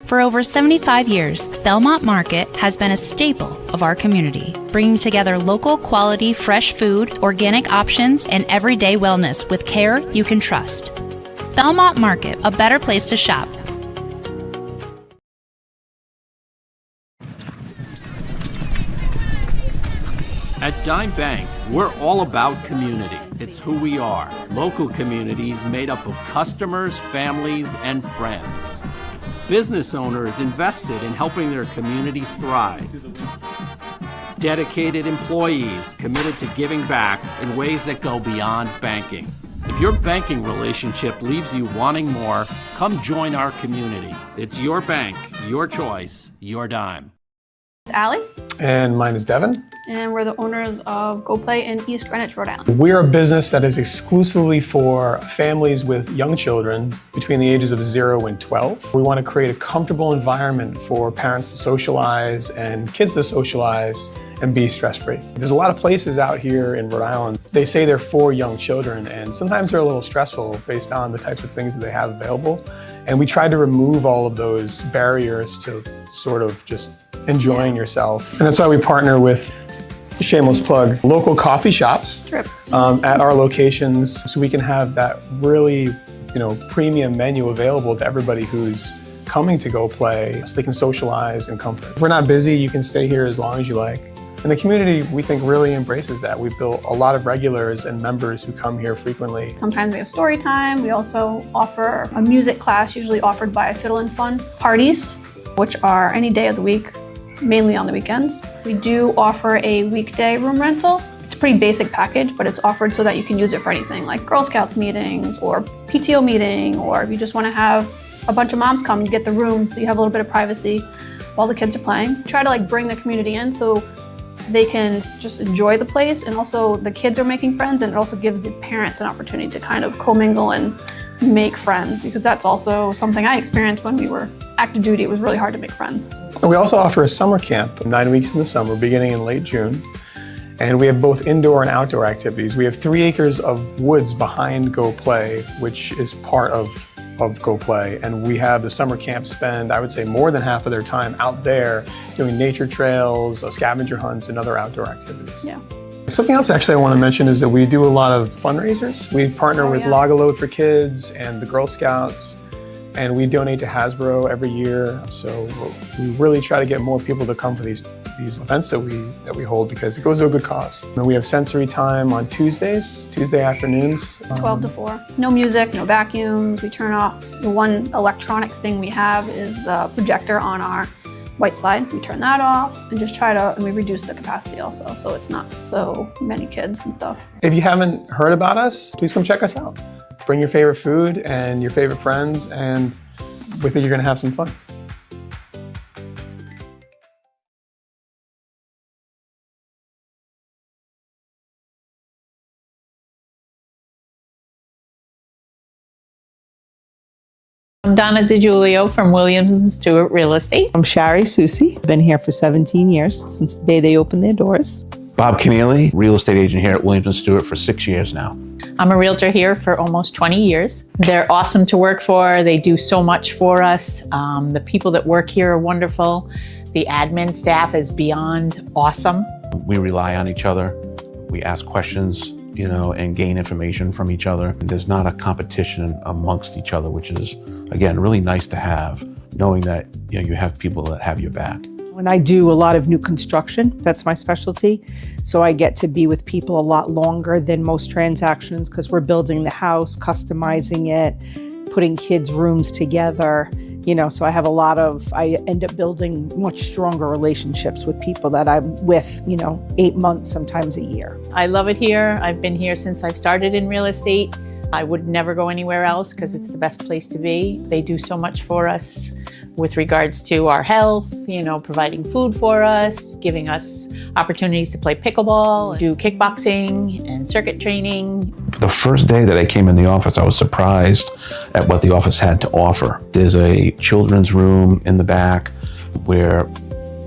S16: For over 75 years, Belmont Market has been a staple of our community, bringing together local quality fresh food, organic options, and everyday wellness with care you can trust. Belmont Market, a better place to shop.
S22: At Dime Bank, we're all about community. It's who we are. Local communities made up of customers, families, and friends. Business owners invested in helping their communities thrive. Dedicated employees committed to giving back in ways that go beyond banking. If your banking relationship leaves you wanting more, come join our community. It's your bank, your choice, your dime.
S23: It's Allie.
S24: And mine is Devin.
S23: And we're the owners of Go Play in East Greenwich, Rhode Island.
S24: We're a business that is exclusively for families with young children between the ages of 0 and 12. We want to create a comfortable environment for parents to socialize and kids to socialize and be stress-free. There's a lot of places out here in Rhode Island. They say they're for young children, and sometimes they're a little stressful based on the types of things that they have available. And we try to remove all of those barriers to sort of just enjoying yourself. And that's why we partner with, shameless plug, local coffee shops at our locations, so we can have that really, premium menu available to everybody who's coming to Go Play, so they can socialize in comfort. If we're not busy, you can stay here as long as you like. And the community, we think, really embraces that. We've built a lot of regulars and members who come here frequently.
S23: Sometimes we have story time. We also offer a music class, usually offered by Fiddle and Fun. Parties, which are any day of the week, mainly on the weekends. We do offer a weekday room rental. It's a pretty basic package, but it's offered so that you can use it for anything like Girl Scouts meetings or PTO meeting, or if you just want to have a bunch of moms come, you get the room so you have a little bit of privacy while the kids are playing. We try to bring the community in so they can just enjoy the place, and also the kids are making friends, and it also gives the parents an opportunity to kind of commingle and make friends, because that's also something I experienced when we were active duty. It was really hard to make friends.
S24: And we also offer a summer camp, 9 weeks in the summer, beginning in late June. And we have both indoor and outdoor activities. We have 3 acres of woods behind Go Play, which is part of Go Play. And we have the summer camp spend, I would say, more than half of their time out there doing nature trails, scavenger hunts, and other outdoor activities.
S23: Yeah.
S24: Something else actually I want to mention is that we do a lot of fundraisers. We partner with Log-A-Load for Kids and the Girl Scouts, and we donate to Hasbro every year. So we really try to get more people to come for these events that we hold, because it goes to a good cause. And we have sensory time on Tuesday afternoons.
S23: 12 to 4. No music, no vacuums. We turn off. The one electronic thing we have is the projector on our white slide. We turn that off and just and we reduce the capacity also, so it's not so many kids and stuff.
S24: If you haven't heard about us, please come check us out. Bring your favorite food and your favorite friends, and with it you're gonna have some fun.
S1: I'm Donna DiGiulio from Williams & Stewart Real Estate.
S2: I'm Shari Susi. Been here for 17 years, since the day they opened their doors.
S6: Bob Keneally, real estate agent here at Williams & Stewart for 6 years now.
S1: I'm a realtor here for almost 20 years. They're awesome to work for. They do so much for us. The people that work here are wonderful. The admin staff is beyond awesome.
S6: We rely on each other. We ask questions, and gain information from each other. There's not a competition amongst each other, which is, again, really nice to have, knowing that you have people that have your back.
S2: When I do a lot of new construction, that's my specialty. So I get to be with people a lot longer than most transactions because we're building the house, customizing it, putting kids' rooms together. So I end up building much stronger relationships with people that I'm with, 8 months, sometimes a year.
S1: I love it here. I've been here since I've started in real estate. I would never go anywhere else because it's the best place to be. They do so much for us with regards to our health, providing food for us, giving us opportunities to play pickleball, do kickboxing and circuit training.
S6: The first day that I came in the office, I was surprised at what the office had to offer. There's a children's room in the back where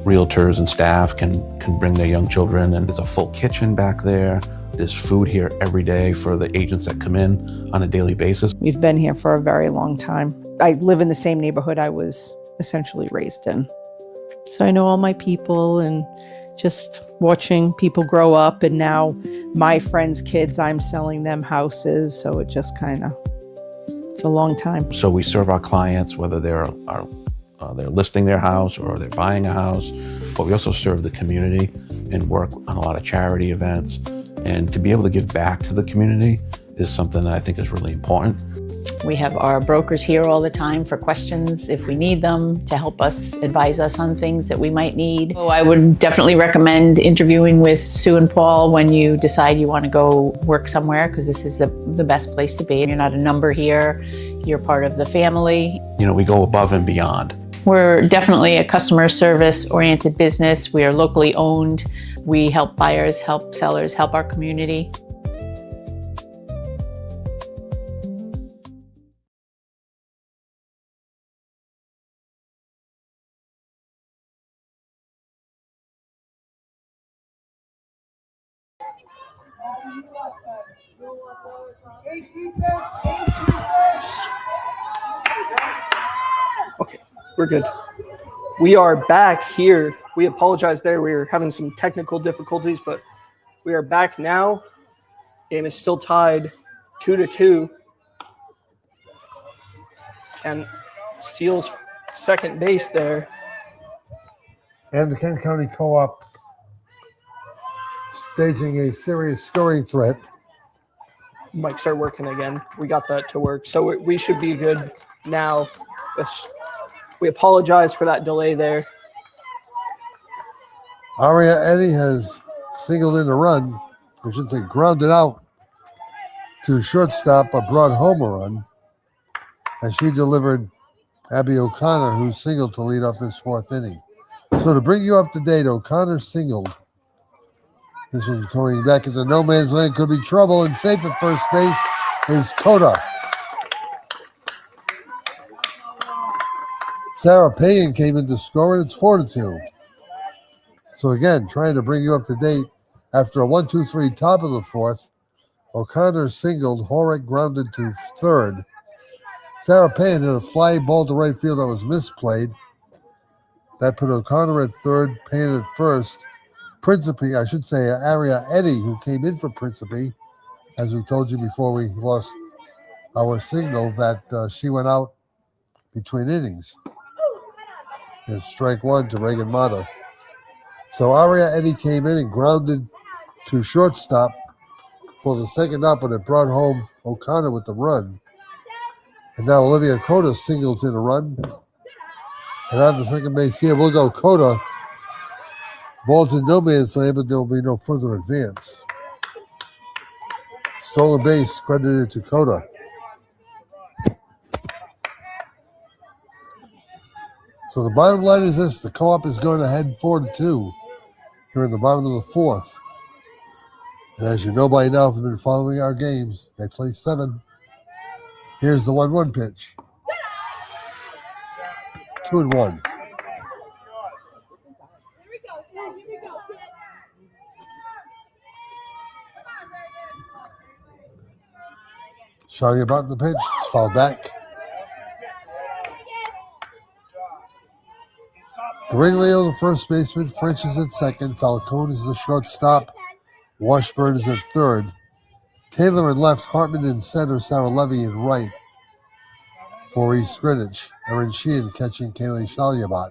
S6: realtors and staff can bring their young children, and there's a full kitchen back there. There's food here every day for the agents that come in on a daily basis.
S2: We've been here for a very long time. I live in the same neighborhood I was essentially raised in. So I know all my people, and just watching people grow up, and now my friends' kids, I'm selling them houses. So it just it's a long time.
S6: So we serve our clients, whether they're listing their house or they're buying a house, but we also serve the community and work on a lot of charity events. And to be able to give back to the community is something that I think is really important.
S1: We have our brokers here all the time for questions if we need them, to help us, advise us on things that we might need. So I would definitely recommend interviewing with Sue and Paul when you decide you want to go work somewhere, because this is the best place to be. You're not a number here, you're part of the family.
S6: We go above and beyond.
S1: We're definitely a customer service oriented business. We are locally owned. We help buyers, help sellers, help our community.
S4: Okay, we're good. We are back here. We apologize there. We were having some technical difficulties, but we are back now. Game is still tied 2-2. And steals second base there.
S3: And the Kent County Co-op staging a serious scoring threat.
S4: Might start working again. We got that to work. So we should be good now. We apologize for that delay there.
S3: Aria Eddy has singled in a run. I should say grounded out to shortstop, but brought home a run. And she delivered Abby O'Connor, who singled to lead off this fourth inning. So to bring you up to date, O'Connor singled. This one's going back into no man's land. Could be trouble, and safe at first base is Coda. Sarah Pagan came in to score, and it's 4-2. So again, trying to bring you up to date. After a 1-2-3 top of the fourth, O'Connor singled, Horick grounded to third. Sarah Pagan hit a fly ball to right field that was misplayed. That put O'Connor at third, Pagan at first. Principe, I should say, Aria Eddy, who came in for Principe, as we told you before we lost our signal, that she went out between innings. It's strike one to Reagan Mata. So Aria Eddy came in and grounded to shortstop for the second out, but it brought home O'Connor with the run. And now Olivia Coda singles in a run. And on the second base here, we'll go Coda. Ball's in no man's land, but there will be no further advance. Stolen base credited to Coda. So the bottom line is this. The Co-op is going to head 4-2 here in the bottom of the fourth. And as you know by now, if you've been following our games, they play 7. Here's the 1-1 pitch. 2-1. Showing about the pitch. It's fouled back. Riglio, the first baseman. French is at second. Falcone is the shortstop. Washburn is at third. Taylor in left. Hartman in center. Sarah Levy in right. For East Greenwich. Erin Sheehan catching Kaylee Shalyabat.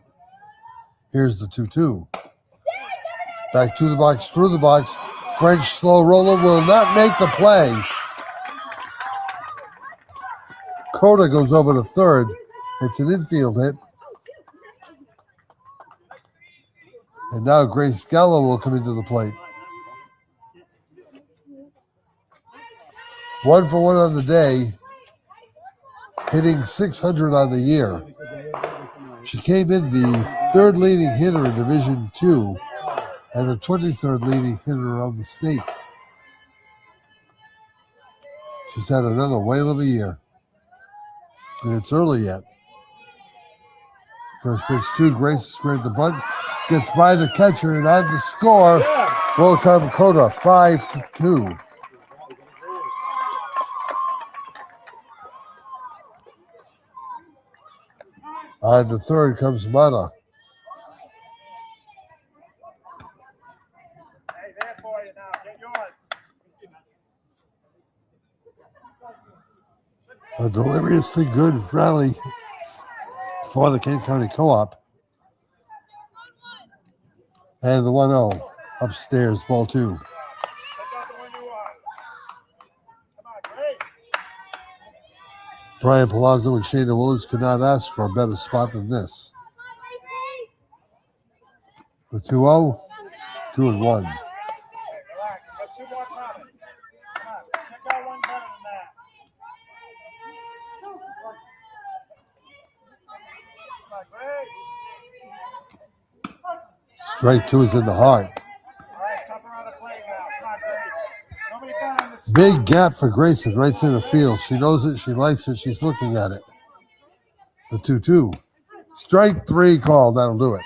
S3: Here's the 2-2. Back to the box, through the box. French slow roller will not make the play. Coda goes over to third. It's an infield hit. And now Grace Gallo will come into the plate. 1 for 1 on the day, hitting 600 on the year. She came in the third leading hitter in Division II and the 23rd leading hitter of the state. She's had another whale of a year. And it's early yet. First pitch 2, Grace squared the bunt, gets by the catcher, and on to score will come Coda, 5-2. On to third comes Mana. A deliriously good rally for the Kent County Co-op. And the 1-0 upstairs, ball 2. Brian Palazzo and Shayna Willis could not ask for a better spot than this. The 2-0, 2-1. Strike 2 is in the heart. Big gap for Grayson right center field. She knows it. She likes it. She's looking at it. The 2-2. Strike 3 called. That'll do it.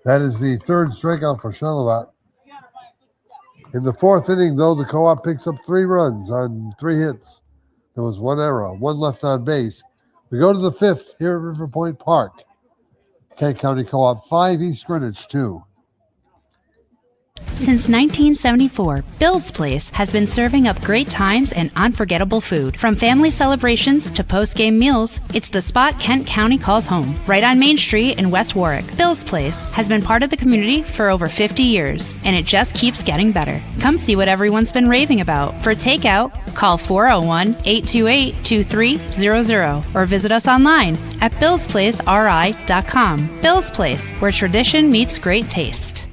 S3: That is the third strikeout for Shalavat. In the fourth inning, though, the Co-op picks up 3 runs on 3 hits. There was 1 error, 1 left on base. We go to the 5th here at River Point Park. Kent County Co-op 5, East Greenwich 2.
S16: Since 1974, Bill's Place has been serving up great times and unforgettable food. From family celebrations to post-game meals, it's the spot Kent County calls home, right on Main Street in West Warwick. Bill's Place has been part of the community for over 50 years, and it just keeps getting better. Come see what everyone's been raving about. For takeout, call 401-828-2300 or visit us online at billsplaceri.com. Bill's Place, where tradition meets great taste.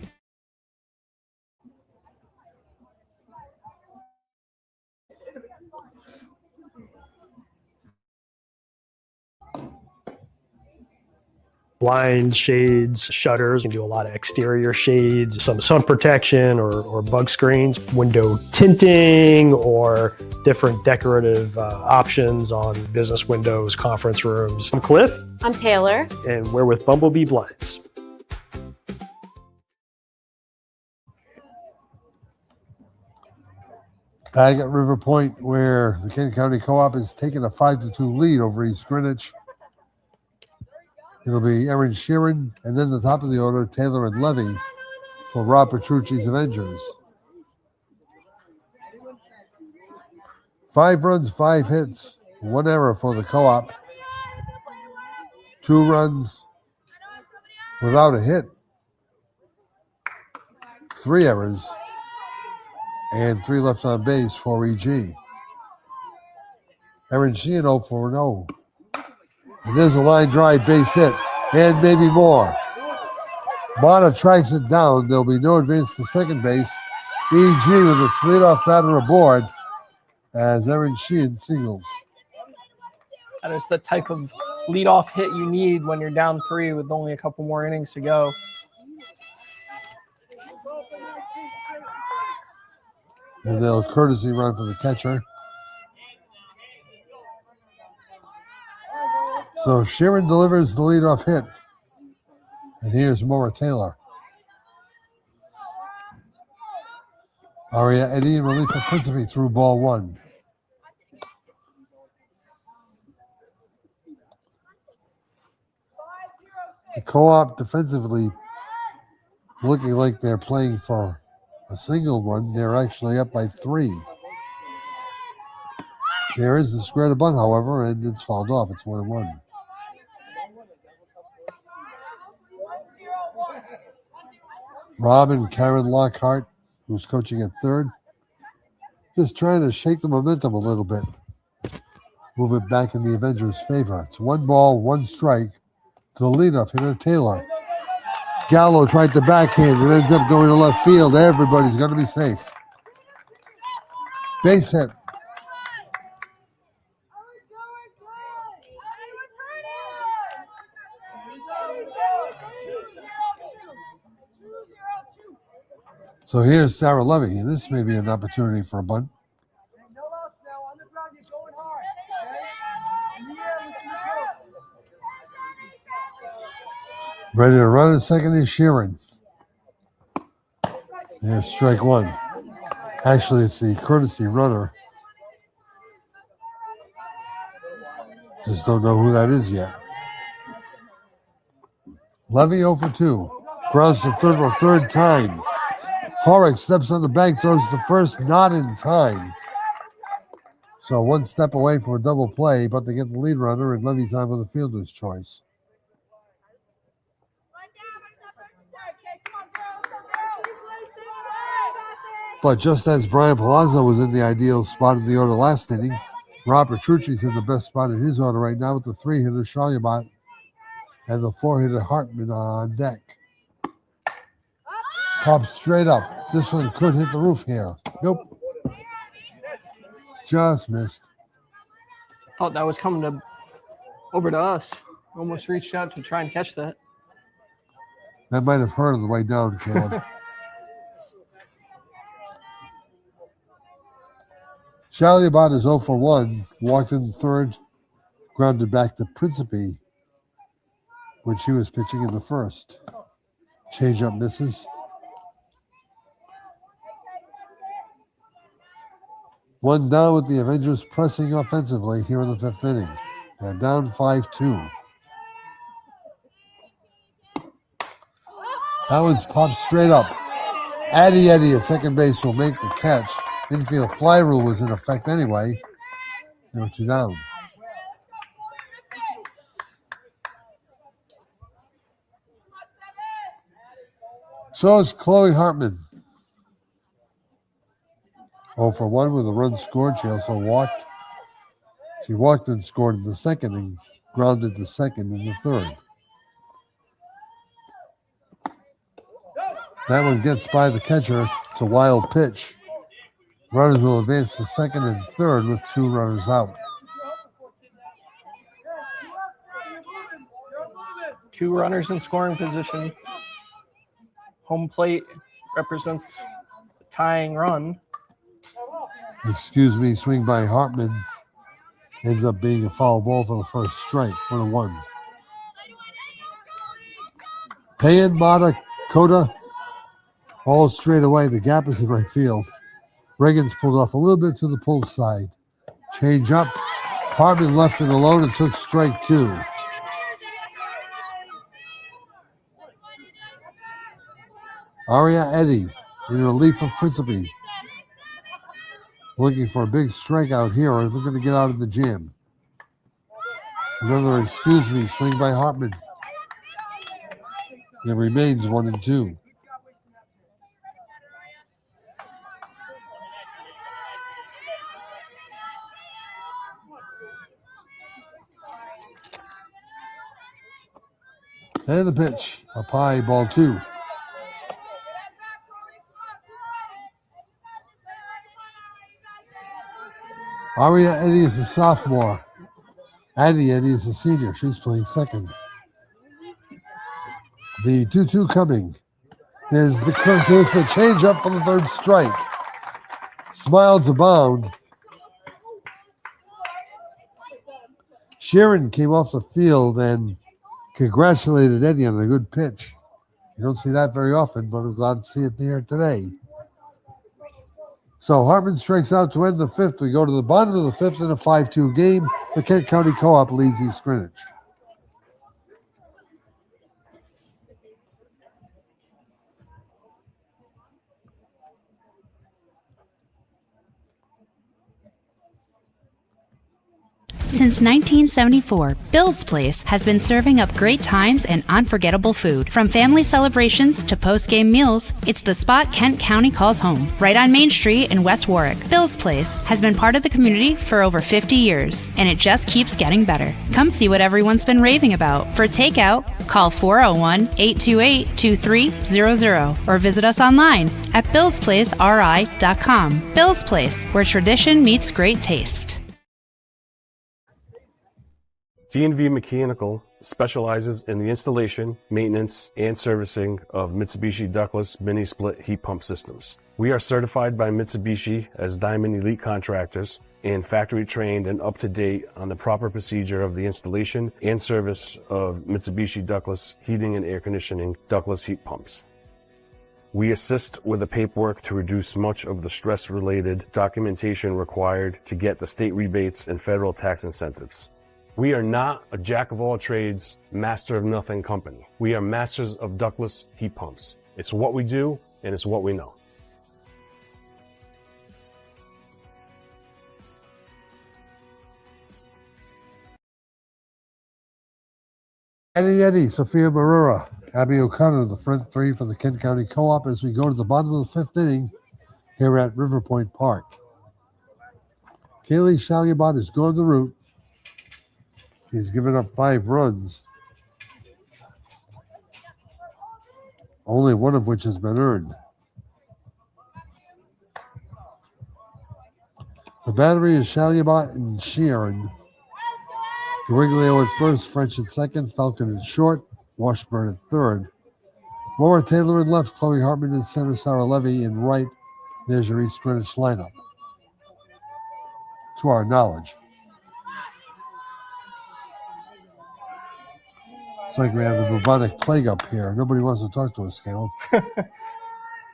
S7: Blinds, shades, shutters. You can do a lot of exterior shades, some sun protection or bug screens, window tinting, or different decorative options on business windows, conference rooms. I'm Cliff.
S8: I'm Taylor.
S7: And we're with Bumblebee Blinds.
S3: Back at River Point, where the Kent County Co-op is taking a 5-2 lead over East Greenwich. It'll be Erin Sheeran, and then the top of the order, Taylor and Levy for Rob Petrucci's Avengers. 5 runs, 5 hits, 1 error for the Co-op. 2 runs without a hit. 3 errors, and 3 left on base for EG. Erin Sheehan 0 for 0. And there's a line drive base hit, and maybe more. Mata tracks it down. There'll be no advance to second base. EG with its leadoff batter aboard as Erin Sheehan singles.
S4: That is the type of leadoff hit you need when you're down 3 with only a couple more innings to go.
S3: And they'll courtesy run for the catcher. So Sheeran delivers the leadoff hit. And here's Maura Taylor. Aria Eddy in relief for Principe through ball one. The co-op defensively looking like they're playing for a single run. They're actually up by 3. There is the square to bunt, however, and it's fouled off. It's 1-1. Rob and Karen Lockhart, who's coaching at third, just trying to shake the momentum a little bit. Move it back in the Avengers' favor. It's 1 ball, 1 strike to the leadoff hitter, Taylor. Gallo tried the backhand. It ends up going to left field. Everybody's going to be safe. Base hit. So here's Sarah Levy, and this may be an opportunity for a bunt. Ready to run at second is Sheeran. There's strike 1. Actually, it's the courtesy runner. Just don't know who that is yet. Levy 0 for 2. Grounds to third for a third time. Horrick steps on the bank, throws to first, not in time. So 1 step away from a double play, but they get the lead runner, and Levy's on with a fielder's choice. But just as Brian Palazzo was in the ideal spot in the order last inning, Rob Petrucci's in the best spot in his order right now with the 3-hitter Shalyabot and the 4-hitter Hartman on deck. Pops straight up. This one could hit the roof here. Nope. Just missed.
S4: Thought that was coming over to us. Almost reached out to try and catch that.
S3: That might have hurt on the way down, Caleb. Shalyabot is 0 for 1. Walked in the third. Grounded back to Principe when she was pitching in the first. Change-up misses. 1 down with the Avengers pressing offensively here in the 5th inning. They're down 5-2. That one's popped straight up. Addy at second base will make the catch. Infield fly rule was in effect anyway. They were 2 down. So is Chloe Hartman. 0 for 1 with a run scored. She also walked. She walked and scored in the second and grounded to second in the third. That one gets by the catcher. It's a wild pitch. Runners will advance to second and third with 2 runners out.
S4: 2 runners in scoring position. Home plate represents the tying run.
S3: Excuse me, swing by Hartman. Ends up being a foul ball for the first strike. 1-1. Payan, Mata, Coda, all straight away. The gap is in right field. Reagan's pulled off a little bit to the pull side. Change up. Hartman left it alone and took strike 2. Aria Eddy in relief of Principe. Looking for a big strikeout here, or looking to get out of the jam. Another excuse me swing by Hartman. It remains 1-2. And the pitch, up high, ball 2. Aria Eddy is a sophomore. Addy Eddy is a senior. She's playing second. The 2-2 coming. There's the change-up for the third strike. Smiles abound. Sheeran came off the field and congratulated Eddie on a good pitch. You don't see that very often, but I'm glad to see it here today. So Hartman strikes out to end the fifth. We go to the bottom of the fifth in a 5-2 game. The Kent County Co-op leads East Greenwich.
S16: Since 1974, Bill's Place has been serving up great times and unforgettable food. From family celebrations to post-game meals, it's the spot Kent County calls home, right on Main Street in West Warwick. Bill's Place has been part of the community for over 50 years, and it just keeps getting better. Come see what everyone's been raving about. For takeout, call 401-828-2300 or visit us online at billsplaceri.com. Bill's Place, where tradition meets great taste.
S13: D&V Mechanical specializes in the installation, maintenance, and servicing of Mitsubishi ductless mini-split heat pump systems. We are certified by Mitsubishi as Diamond Elite Contractors and factory trained and up to date on the proper procedure of the installation and service of Mitsubishi ductless heating and air conditioning ductless heat pumps. We assist with the paperwork to reduce much of the stress-related documentation required to get the state rebates and federal tax incentives. We are not a jack-of-all-trades, master-of-nothing company. We are masters of ductless heat pumps. It's what we do, and it's what we know.
S3: Eddie, Sophia Marura, Abby O'Connor, the front three for the Kent County Co-op as we go to the bottom of the fifth inning here at River Point Park. Kaylee Shalyabot has gone the route. He's given up 5 runs, only one of which has been earned. The battery is Shalyabot and Sheeran. Gariglio at first, French at second, Falcon at short, Washburn at third. Maura Taylor in left, Chloe Hartman in center, Sarah Levy in right. There's your East Greenwich lineup, to our knowledge. It's like we have the bubonic plague up here. Nobody wants to talk to us, Caleb.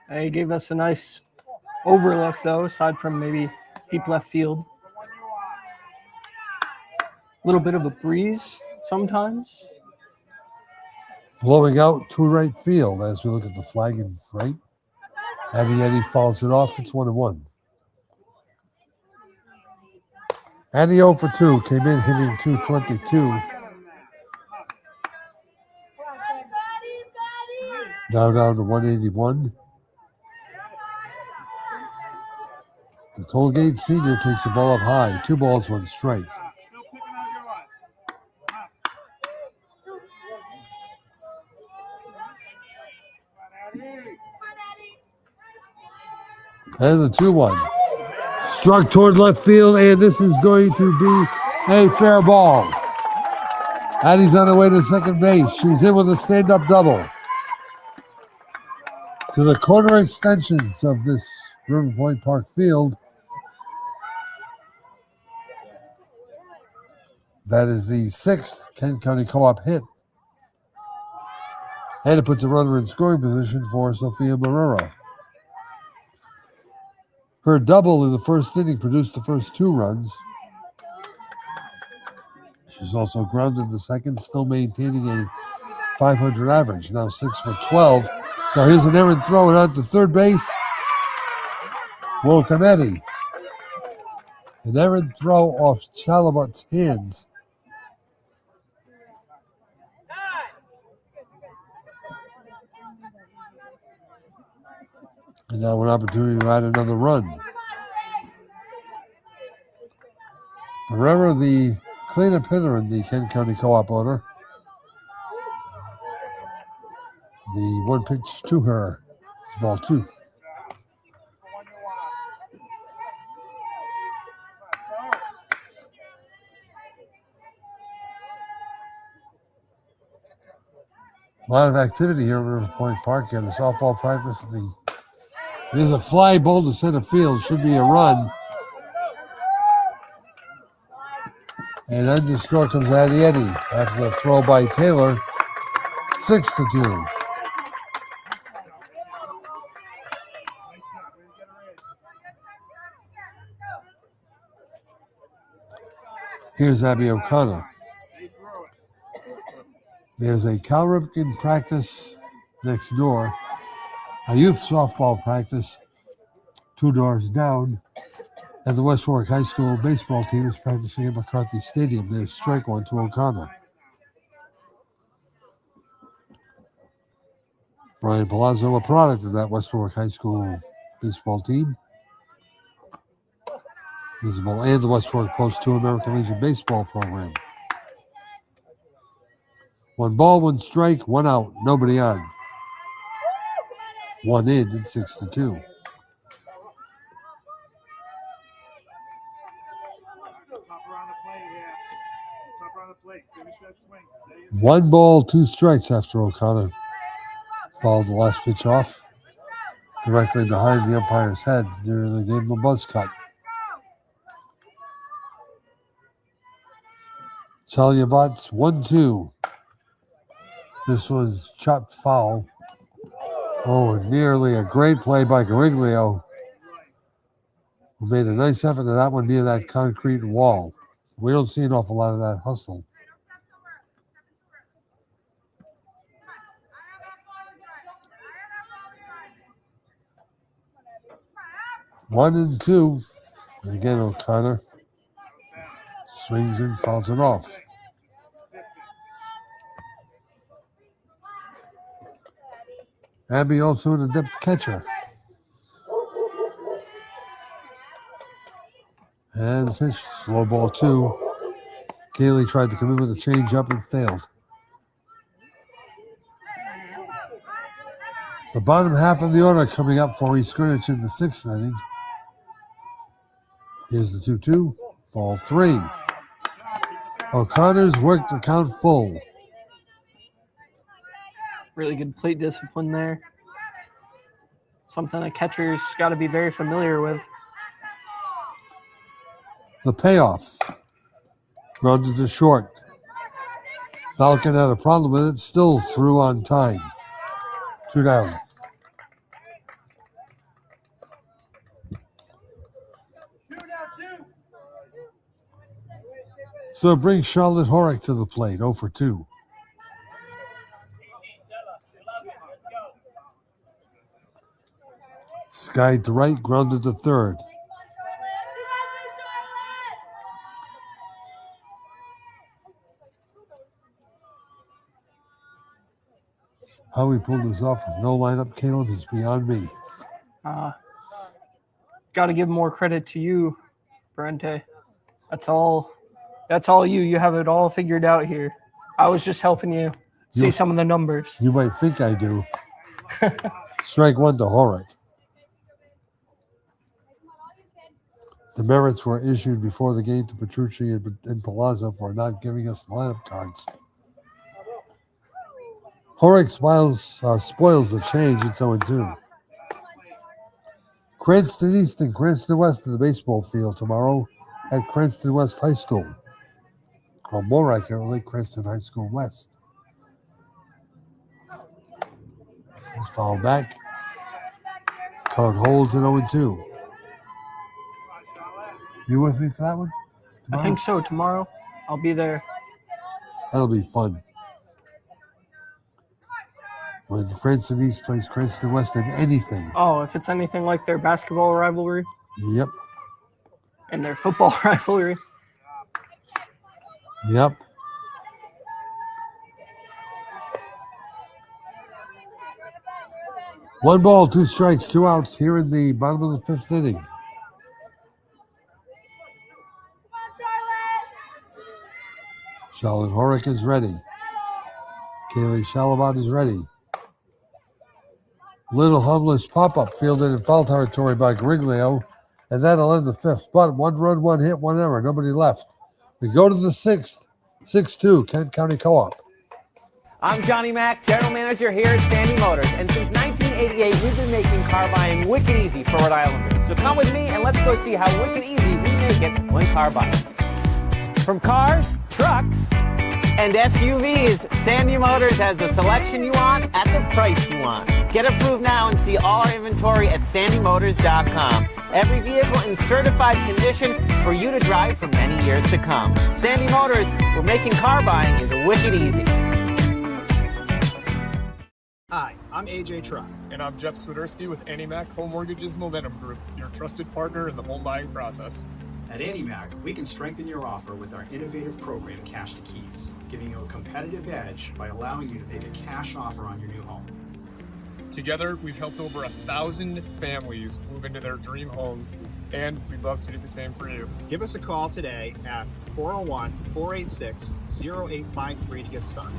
S4: He gave us a nice overlook, though, aside from maybe deep left field. A little bit of a breeze sometimes.
S3: Blowing out to right field as we look at the flag in right. Eddie fouls it off. It's 1-1. Eddie 0 for 2 came in hitting .222. Now down to 181. The Tollgate senior takes the ball up high. 2 balls, 1 strike. And the 2-1. Struck toward left field, and this is going to be a fair ball. Addie's on her way to second base. She's in with a stand-up double. To the corner extensions of this River Point Park field. That is the 6th Kent County Co-op hit. And it puts a runner in scoring position for Sophia Marrero. Her double in the first inning produced the first 2 runs. She's also grounded the second, still maintaining a .500 average. Now 6 for 12. Now here's an errant throw and out to third base. Will Cometti. An errant throw off Chalabot's hands. And now an opportunity to add another run. Remember the cleanup hitter in the Kent County Co-op order. The 1 pitch to her. It's ball 2. A lot of activity here at River Point Park and the softball practice. There's a fly ball to center field. Should be a run. And then the score comes Eddie after the throw by Taylor, 6-2. Here's Abby O'Connor. There's a Cal Ripken practice next door, a youth softball practice 2 doors down, and the West Warwick High School baseball team is practicing at McCarthy Stadium. There's strike one to O'Connor. Brian Palazzo, a product of that West Warwick High School baseball team. Visible and the West Warwick Post 2 American Legion baseball program. 1 ball, 1 strike, 1 out, nobody on. 1 in and 6-2. One ball, 2 strikes after O'Connor fouled the last pitch off directly behind the umpire's head. Nearly gave him a buzz cut. Talia Butts, 1-2. This was chopped foul. Oh, nearly a great play by Gariglio, who made a nice effort to that one near that concrete wall. We don't see an awful lot of that hustle. One and 2. And again, O'Connor swings and fouls it off. Abby also an adept catcher. And the pitch, slow ball 2. Kaylee tried to come in with a change-up and failed. The bottom half of the order coming up for East Greenwich in the 6th inning. Here's the 2-2, ball 3. O'Connor's worked the count full.
S4: Really good plate discipline there. Something a catcher's got to be very familiar with.
S3: The payoff. Grounded to short. Falcon had a problem with it, still threw on time. 2 down. So it brings Charlotte Horrick to the plate, 0 for 2. Skied to right, grounded to third. How he pulled this off with no lineup, Caleb, is beyond me.
S4: Got to give more credit to you, Brente. That's all you. You have it all figured out here. I was just helping you see some of the numbers.
S3: You might think I do. Strike 1 to Horrick. The merits were issued before the game to Petrucci and Palazzo for not giving us lineup cards. Horrick spoils the change. It's 0-2. Cranston East and Cranston West in the baseball field tomorrow at Cranston West High School. Or more accurately, Cranston High School West. He's fouled back. Count holds at 0-2. You with me for that one?
S4: Tomorrow? I think so. Tomorrow, I'll be there.
S3: That'll be fun. When Cranston East plays Cranston West in anything.
S4: Oh, if it's anything like their basketball rivalry?
S3: Yep.
S4: And their football rivalry?
S3: Yep. One ball, 2 strikes, 2 outs here in the bottom of the 5th inning. Charlotte Horrick is ready. Kaylee Shalabat is ready. Little harmless pop-up fielded in foul territory by Gariglio, and that'll end the 5th. But 1 run, 1 hit, 1 error. Nobody left. We go to the 6th. 6-2, Kent County Co-op.
S15: I'm Johnny Mack, General Manager here at Sandy Motors, and since 1988, we've been making car buying wicked easy for Rhode Islanders. So come with me and let's go see how wicked easy we make it one car buying. From cars, trucks, and SUVs, Sandy Motors has the selection you want at the price you want. Get approved now and see all our inventory at sandymotors.com. Every vehicle in certified condition for you to drive for many years to come. Sandy Motors, we're making car buying is wicked easy.
S5: Hi, I'm AJ Truck.
S8: And I'm Jeff Swiderski with AnnieMac Home Mortgage's Momentum Group, your trusted partner in the home buying process.
S5: At AnnieMac, we can strengthen your offer with our innovative program, Cash to Keys, giving you a competitive edge by allowing you to make a cash offer on your new home.
S8: Together, we've helped over 1,000 families move into their dream homes, and we'd love to do the same for you.
S5: Give us a call today at 401-486-0853 to get started.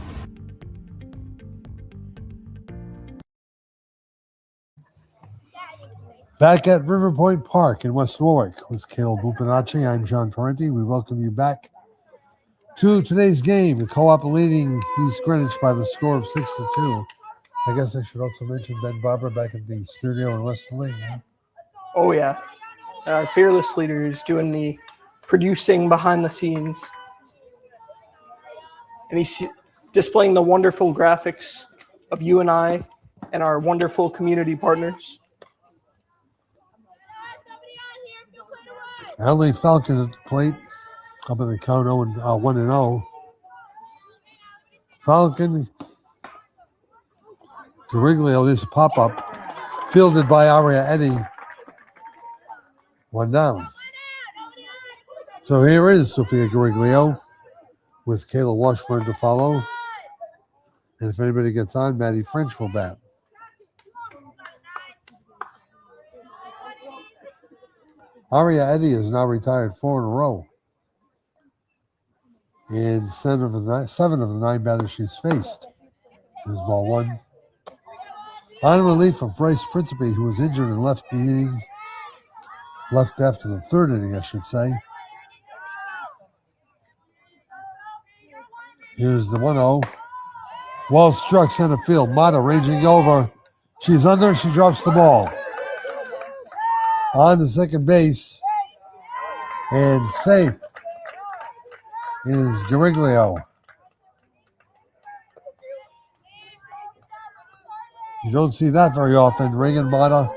S3: Back at River Point Park in West Warwick with Caleb Bupinacci. I'm John Parenti. We welcome you back to today's game. The Co-op leading East Greenwich by the score of 6-2. I guess I should also mention Ben Barber back at the studio in Westerly. Yeah.
S4: Oh, yeah. Our fearless leader is doing the producing behind the scenes. And he's displaying the wonderful graphics of you and I and our wonderful community partners.
S3: LA Falcon at the plate, up in the count 1-0. Falcon, Gariglio, there's a pop-up, fielded by Aria Eddy. One down. So here is Sophia Gariglio with Kayla Washburn to follow. And if anybody gets on, Maddie French will bat. Aria Eddy is now retired 4 in a row. And 7 of the 9 batters she's faced. Here's ball 1. On relief of Bryce Principe, who was injured and left the inning. Left after the 3rd inning, I should say. Here's the 1-0. Wall struck center field. Mata raging over. She's under. She drops the ball. On to second base. And safe is Gariglio. You don't see that very often. Reagan Mata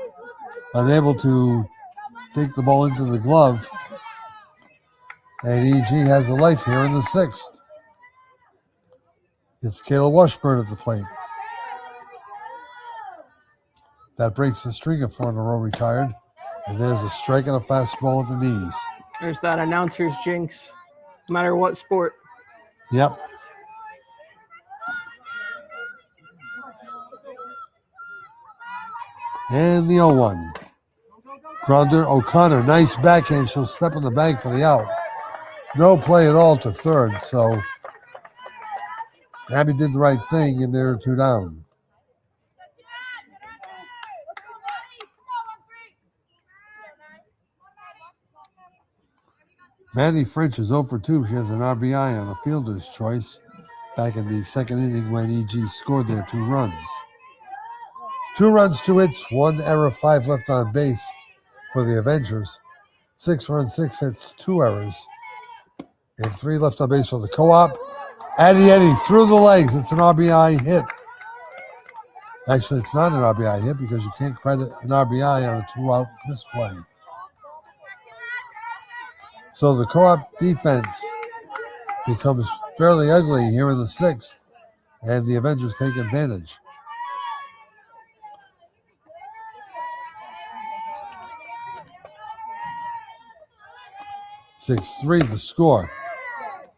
S3: unable to take the ball into the glove. And EG has a life here in the 6th. It's Kayla Washburn at the plate. That breaks the string of 4 in a row retired. And there's a strike and a fastball at the knees.
S4: There's that announcer's jinx, no matter what sport.
S3: Yep. And the 0-1. Grounder O'Connor, nice backhand. She'll step in the bag for the out. No play at all to 3rd, so Abby did the right thing, and they're 2 down. Maddie French is 0 for 2. She has an RBI on a fielder's choice back in the 2nd inning when EG scored their 2 runs. 2 runs, 2 hits, 1 error, 5 left on base for the Avengers. 6 runs, 6 hits, 2 errors, and 3 left on base for the Co-op. Eddy through the legs. It's an RBI hit. Actually, it's not an RBI hit because you can't credit an RBI on a 2-out misplay. So the Co-op defense becomes fairly ugly here in the 6th, and the Avengers take advantage. (6-3) the score.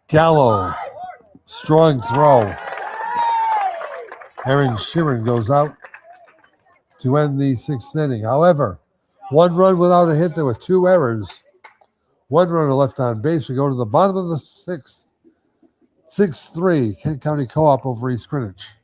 S3: Gallo, strong throw. Erin Sheeran goes out to end the 6th inning. However, 1 run without a hit. There were 2 errors. 1 runner left on base. We go to the bottom of the 6th. 6-3, Kent County Co-op over East Greenwich.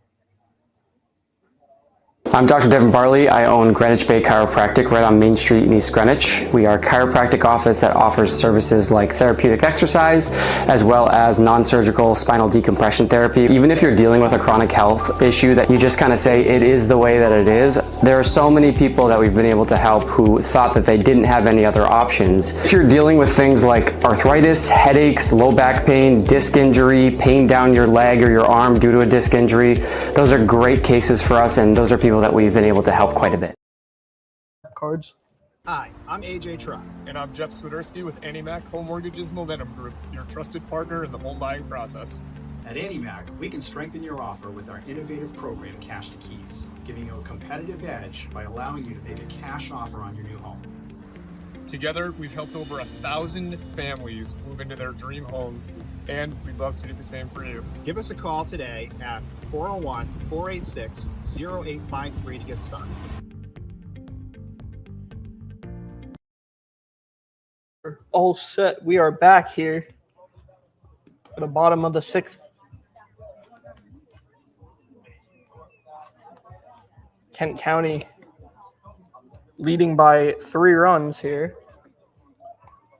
S9: I'm Dr. Devin Barley. I own Greenwich Bay Chiropractic right on Main Street in East Greenwich. We are a chiropractic office that offers services like therapeutic exercise, as well as non-surgical spinal decompression therapy. Even if you're dealing with a chronic health issue that you just kind of say it is the way that it is, there are so many people that we've been able to help who thought that they didn't have any other options. If you're dealing with things like arthritis, headaches, low back pain, disc injury, pain down your leg or your arm due to a disc injury, those are great cases for us, and those are people that we've been able to help quite a bit.
S4: Cards.
S5: Hi, I'm AJ Trust.
S8: And I'm Jeff Swiderski with AnyMac Home Mortgage's Momentum Group, your trusted partner in the home buying process.
S5: At AnyMac, we can strengthen your offer with our innovative program, Cash to Keys, giving you a competitive edge by allowing you to make a cash offer on your new home.
S8: Together, we've helped over 1,000 families move into their dream homes, and we'd love to do the same for you.
S5: Give us a call today at 401-486-0853 to get started.
S4: All set. We are back here at the bottom of the 6th. Kent County leading by 3 runs here.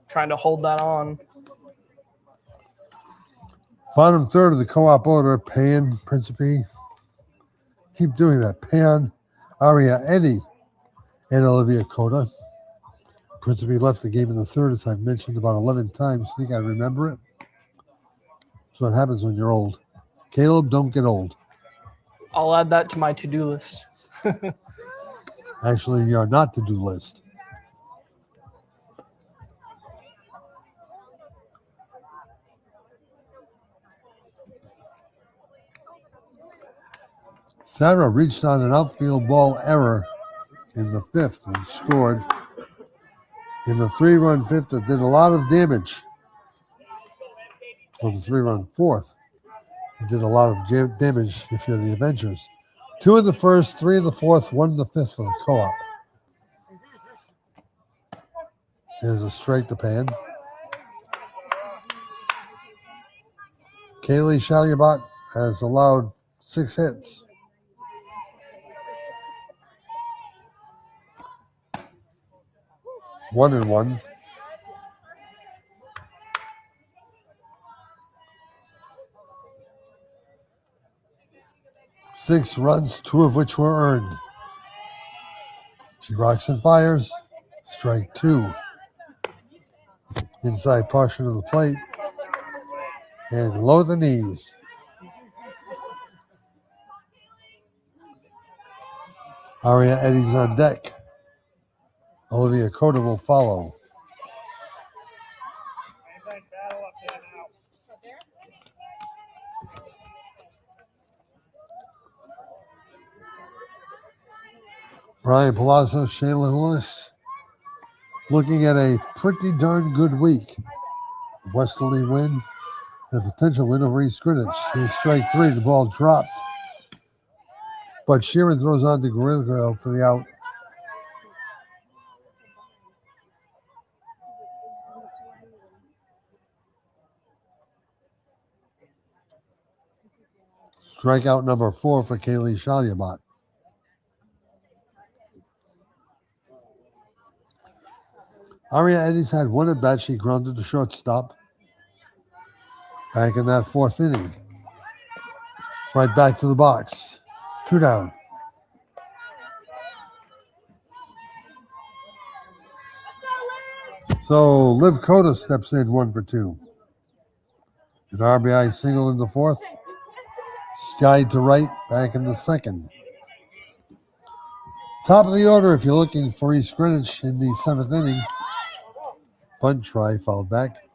S4: Trying to hold that on.
S3: Bottom third of the co-op order, Pan, Principe. Keep doing that. Pan, Aria, Eddie, and Olivia Coda. Principe left the game in the third, as I've mentioned about 11 times. Think I remember it? That's what happens when you're old. Caleb, don't get old.
S4: I'll add that to my to-do list.
S3: Actually, you're not to-do list. Sarah reached on an outfield ball error in the 5th and scored in the 3-run 5th that did a lot of damage. For the 3-run 4th, it did a lot of damage if you're the Avengers. 2 in the 1st, 3 in the 4th, 1 in the 5th for the co-op. Here's a straight to Pan. Kaylee Shaliabat has allowed 6 hits. One and one. Six runs, 2 of which were earned. She rocks and fires. Strike 2. Inside portion of the plate. And low the knees. Aria Eddie's on deck. Olivia Coda will follow. Brian Palazzo, Shayla Lewis, looking at a pretty darn good week. Westerly win and a potential win over East Greenwich. Here's strike 3, the ball dropped. But Sheeran throws on to Guerrero for the out. Strikeout number 4 for Kaylee Shaliabat. Aria Eddie's had 1 at bat. She grounded to shortstop. Back in that 4th inning. Right back to the box. 2 down. So Liv Coda steps in 1 for 2. An RBI single in the 4th. Skied to right, back in the 2nd. Top of the order if you're looking for East Greenwich in the 7th inning. Bunt try fouled back.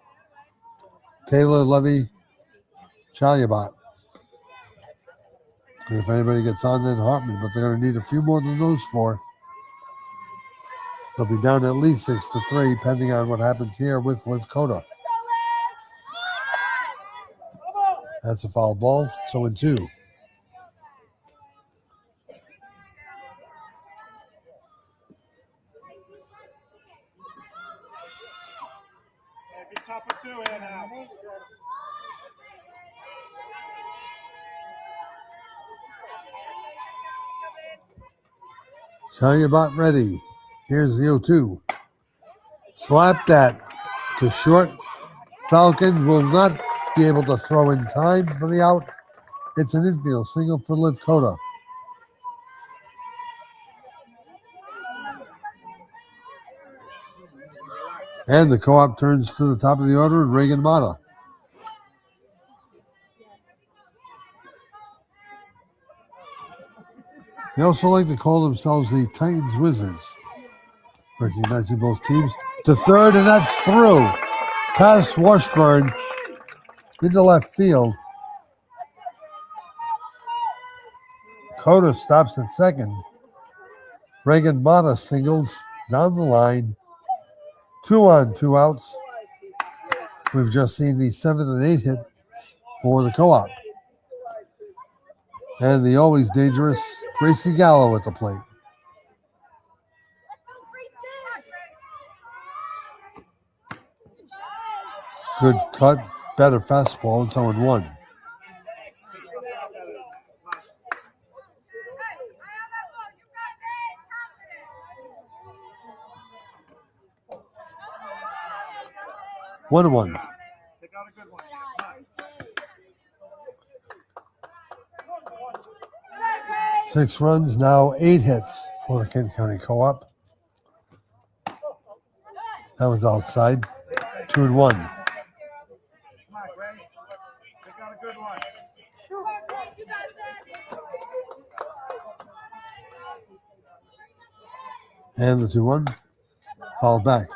S3: Taylor, Levy, Chaliabat. And if anybody gets on, then Hartman, but they're going to need a few more than those 4. They'll be down at least 6-3, depending on what happens here with Liv Coda. That's a foul ball, 0-2. Shaliabot ready. Here's the 0-2. Slap that to short. Falcon will not be able to throw in time for the out. It's an infield single for Liv Kota. And the co-op turns to the top of the order, and Reagan Mata. They also like to call themselves the Titans Wizards, recognizing both teams. To third, and that's through. Past Washburn into left field. Kota stops at second. Reagan Mata singles down the line. 2 on, 2 outs. We've just seen the 7th and 8th hits for the co-op. And the always dangerous Gracie Gallo at the plate. Good cut, better fastball. It's 0-1. One and one. Six runs, now 8 hits for the Kent County Co-op. That was outside. 2-1. And the 2-1. Fouled back.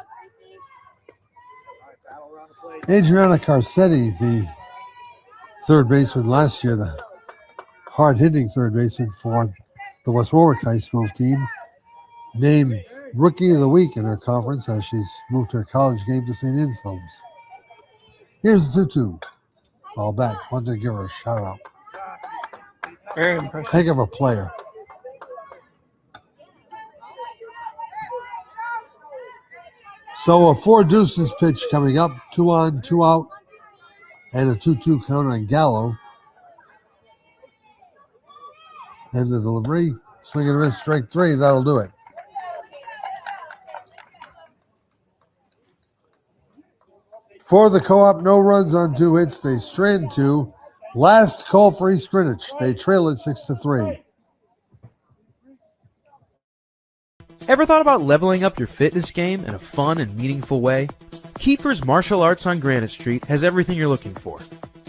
S3: Adriana Carcetti, the third baseman last year, the hard-hitting third baseman for the West Warwick High School team, named Rookie of the Week in her conference as she's moved her college game to St. Anselm's. Here's the 2-2. Foul back. Wanted to give her a shout out.
S4: Very impressive.
S3: Heck of a player. So a 4 deuces pitch coming up. 2 on, 2 out. And a 2-2 count on Gallo. And the delivery. Swing and a miss, strike 3. That'll do it. For the co-op, no runs on 2 hits. They strand 2. Last call for East Greenwich. They trail it 6-3.
S10: Ever thought about leveling up your fitness game in a fun and meaningful way? Kiefer's Martial Arts on Granite Street has everything you're looking for.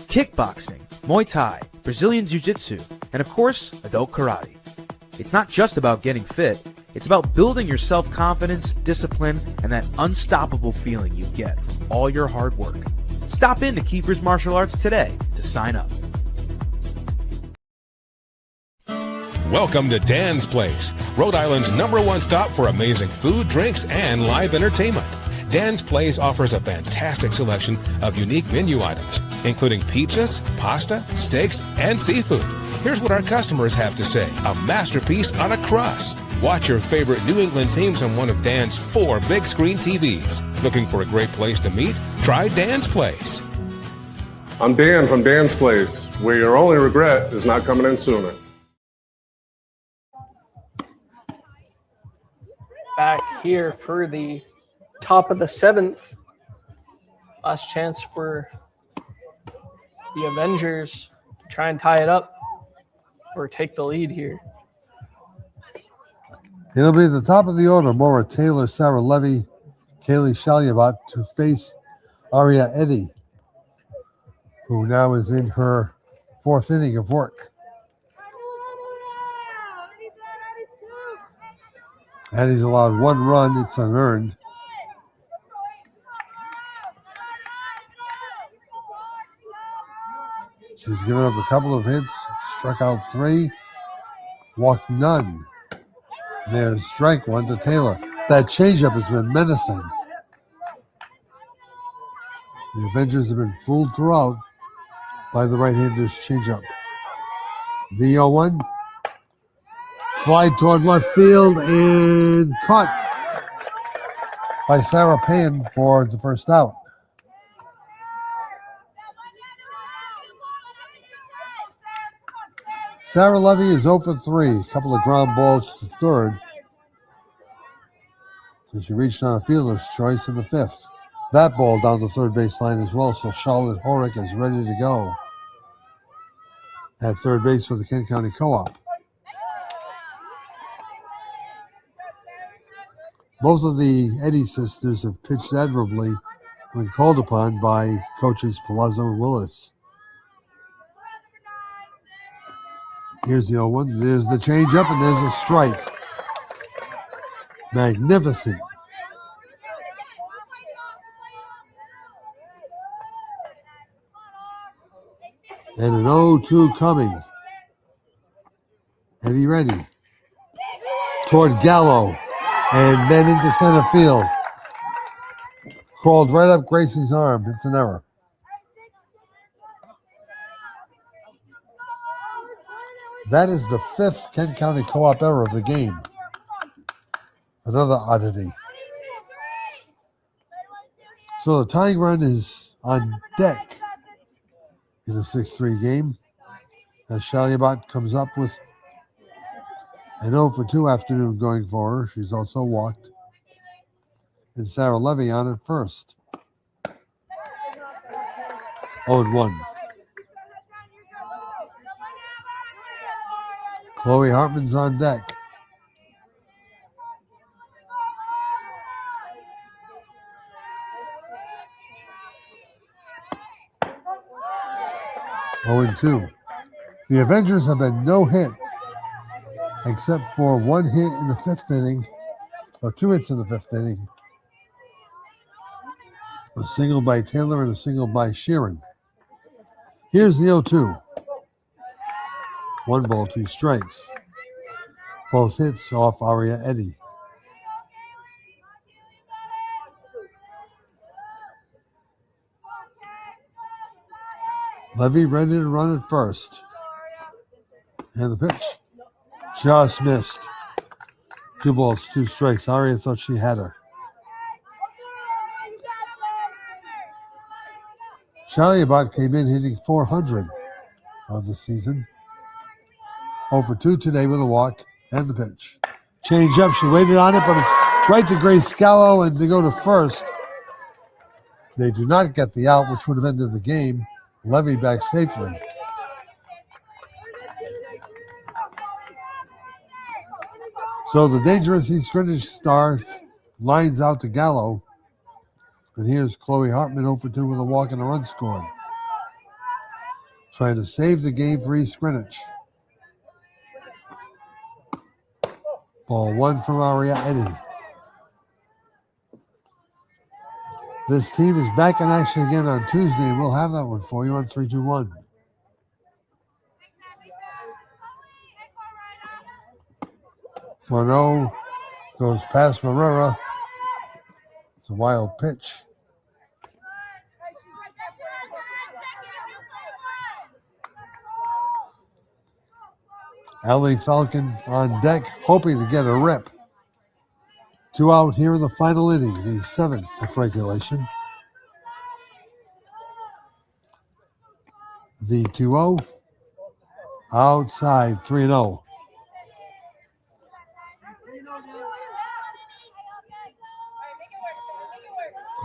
S10: Kickboxing, Muay Thai, Brazilian Jiu-Jitsu, and of course, adult karate. It's not just about getting fit, it's about building your self-confidence, discipline, and that unstoppable feeling you get from all your hard work. Stop into Kiefer's Martial Arts today to sign up.
S14: Welcome to Dan's Place, Rhode Island's #1 stop for amazing food, drinks, and live entertainment. Dan's Place offers a fantastic selection of unique menu items, including pizzas, pasta, steaks, and seafood. Here's what our customers have to say: a masterpiece on a crust. Watch your favorite New England teams on one of Dan's 4 big screen TVs. Looking for a great place to meet? Try Dan's Place.
S17: I'm Dan from Dan's Place, where your only regret is not coming in sooner.
S4: Back here for the top of the 7th. Last chance for the Avengers to try and tie it up or take the lead here.
S3: It'll be at the top of the order. Maura Taylor, Sarah Levy, Kaylee Shaliabot to face Aria Eddy, who now is in her 4th inning of work. Eddie's allowed 1 run. It's unearned. She's given up a couple of hits, struck out 3, walked none. There's strike 1 to Taylor. That changeup has been menacing. The Avengers have been fooled throughout by the right-hander's changeup. The 0-1. Fly toward left field and caught by Sarah Payne for the first out. Sarah Levy is 0 for 3. A couple of ground balls to third. And she reached on a fielder's choice in the 5th. That ball down the third base line as well, so Charlotte Horick is ready to go at third base for the Kent County Co-op. Both of the Eddy sisters have pitched admirably when called upon by coaches Palazzo and Willis. Here's the 0-1. There's the changeup, and there's a strike. Magnificent. And an 0-2 coming. Eddie ready. Toward Gallo. And then into center field. Crawled right up Gracie's arm. It's an error. That is the 5th Kent County Co-op error of the game. Another oddity. So the tying run is on deck in a 6-3 game as Shaliabat comes up with an 0-for-2 afternoon going for her. She's also walked. And Sarah Levy on at first. 0-1. Chloe Hartman's on deck. Oh, and 2. The Avengers have been no hit except for one hit in the 5th inning, or 2 hits in the 5th inning. A single by Taylor and a single by Sheeran. Here's the 0-2. 1 ball, 2 strikes. Both hits off Aria Eddy. Levy ready to run at first. And the pitch. Just missed. 2 balls, 2 strikes. Aria thought she had her. Shaliabat came in hitting .400 on the season. 0-for-2 today with a walk and the pitch. Change up. She waited on it, but it's right to Grace Gallo and to go to first. They do not get the out, which would have ended the game. Levy back safely. So the dangerous East Greenwich star lines out to Gallo. And here's Chloe Hartman 0-for-2 with a walk and a run scored. Trying to save the game for East Greenwich. Ball 1 from Aria Eddy. This team is back in action again on Tuesday, and we'll have that one for you on 3-2-1. Morneau goes past Marrera. It's a wild pitch. Ellie Falcon on deck, hoping to get a rip. 2 out here in the final inning, the 7th of regulation. The 2-0. Outside, 3-0.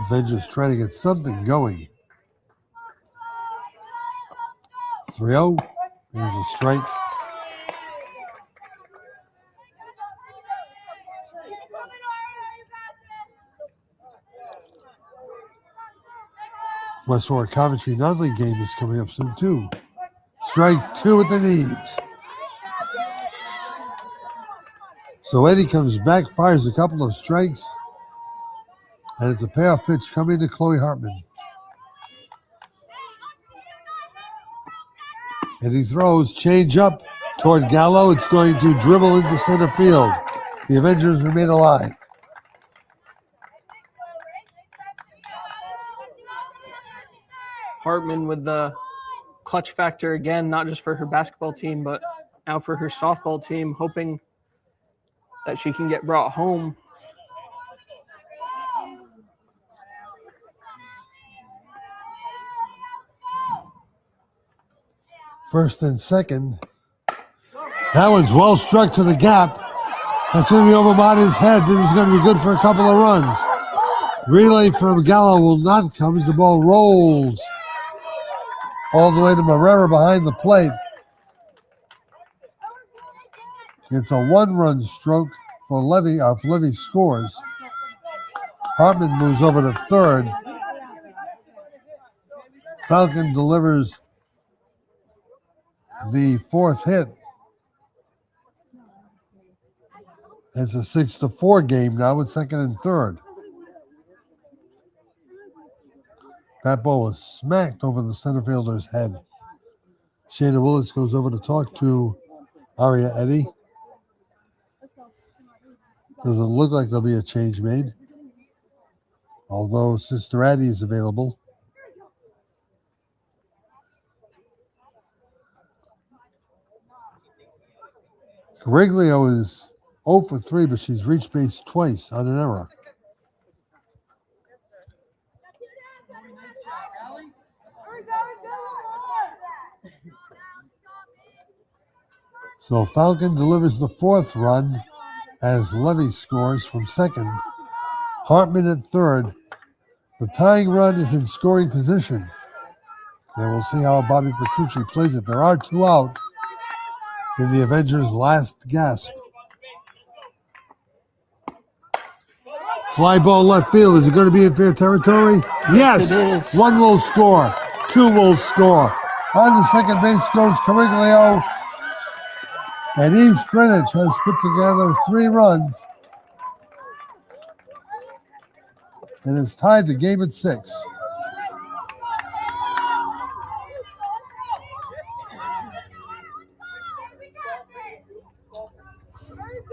S3: Avengers trying to get something going. 3-0. There's a strike. West Warwick Coventry non-league game is coming up soon too. Strike 2 at the knees. So Eddie comes back, fires a couple of strikes, and it's a payoff pitch coming to Chloe Hartman. And he throws, change up toward Gallo. It's going to dribble into center field. The Avengers remain alive.
S4: Hartman with the clutch factor again, not just for her basketball team, but now for her softball team, hoping that she can get brought home.
S3: First and second. That one's well struck to the gap. That's going to be over Marty's head. This is going to be good for a couple of runs. Relay from Gallo will not come as the ball rolls all the way to Marrera behind the plate. It's a one-run stroke for Levy. If Levy scores, Hartman moves over to third. Falcon delivers the fourth hit. It's a 6-4 game now with second and third. That ball was smacked over the center fielder's head. Shayna Willis goes over to talk to Aria Eddy. Doesn't look like there'll be a change made, although Sister Addie is available. Cariglio is 0 for 3, but she's reached base twice on an error. So Falcon delivers the fourth run as Levy scores from second. Hartman at third. The tying run is in scoring position. And we'll see how Bobby Petrucci plays it. There are two out in the Avengers' last gasp. Fly ball left field. Is it going to be in fair territory? Yes.
S4: It is.
S3: One will score. Two will score. On the second base goes Cariglio. And East Greenwich has put together 3 runs and has tied the game at 6.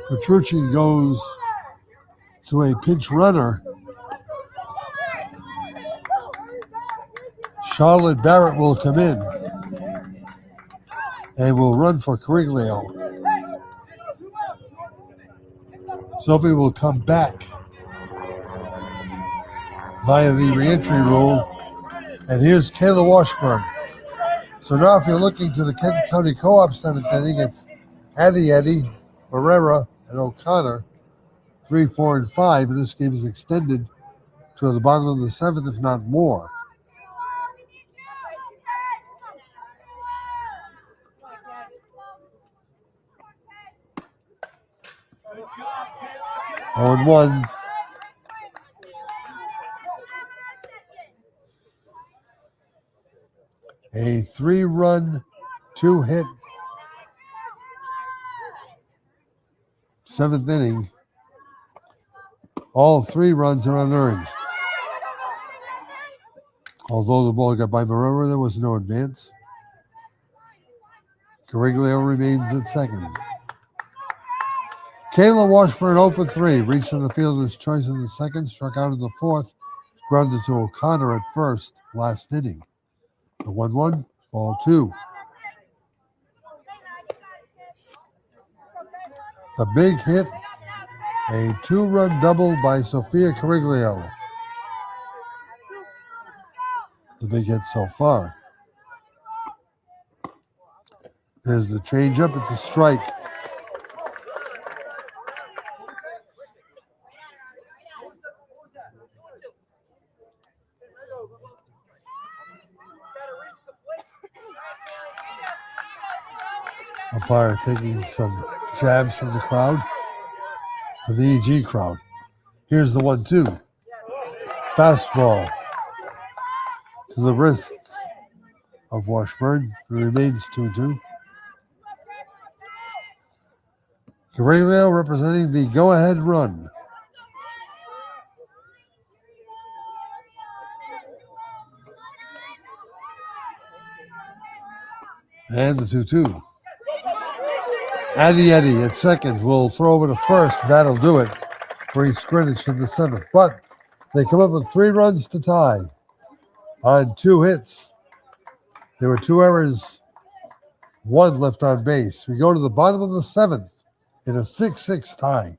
S3: Petrucci goes to a pinch runner. Charlotte Barrett will come in and will run for Cariglio. Sophie will come back via the reentry rule. And here's Kayla Washburn. So now if you're looking to the Kent County Co-op 7th inning, it's Eddy, Barrera, and O'Connor, 3, 4, and 5. And this game is extended to the bottom of the 7th, if not more. On 1. A 3-run, 2-hit, 7th inning. All 3 runs are unearned. Although the ball got by Marrera, there was no advance. Cariglio remains at second. Kayla Washburn 0 for 3, reached on the fielder's choice in the second, struck out in the fourth, grounded to O'Connor at first, last inning. The 1-1, ball 2. The big hit, a 2-run double by Sophia Cariglio. The big hit so far. There's the changeup, it's a strike. Umpire taking some jabs from the crowd, for the EG crowd. Here's the 1-2. Fastball to the wrists of Washburn, who remains 2-2. Cariglio representing the go-ahead run. And the 2-2. Eddy at second will throw over to first. That'll do it for East Greenwich in the 7th. But they come up with 3 runs to tie on 2 hits. There were 2 errors, 1 left on base. We go to the bottom of the 7th in a 6-6 tie.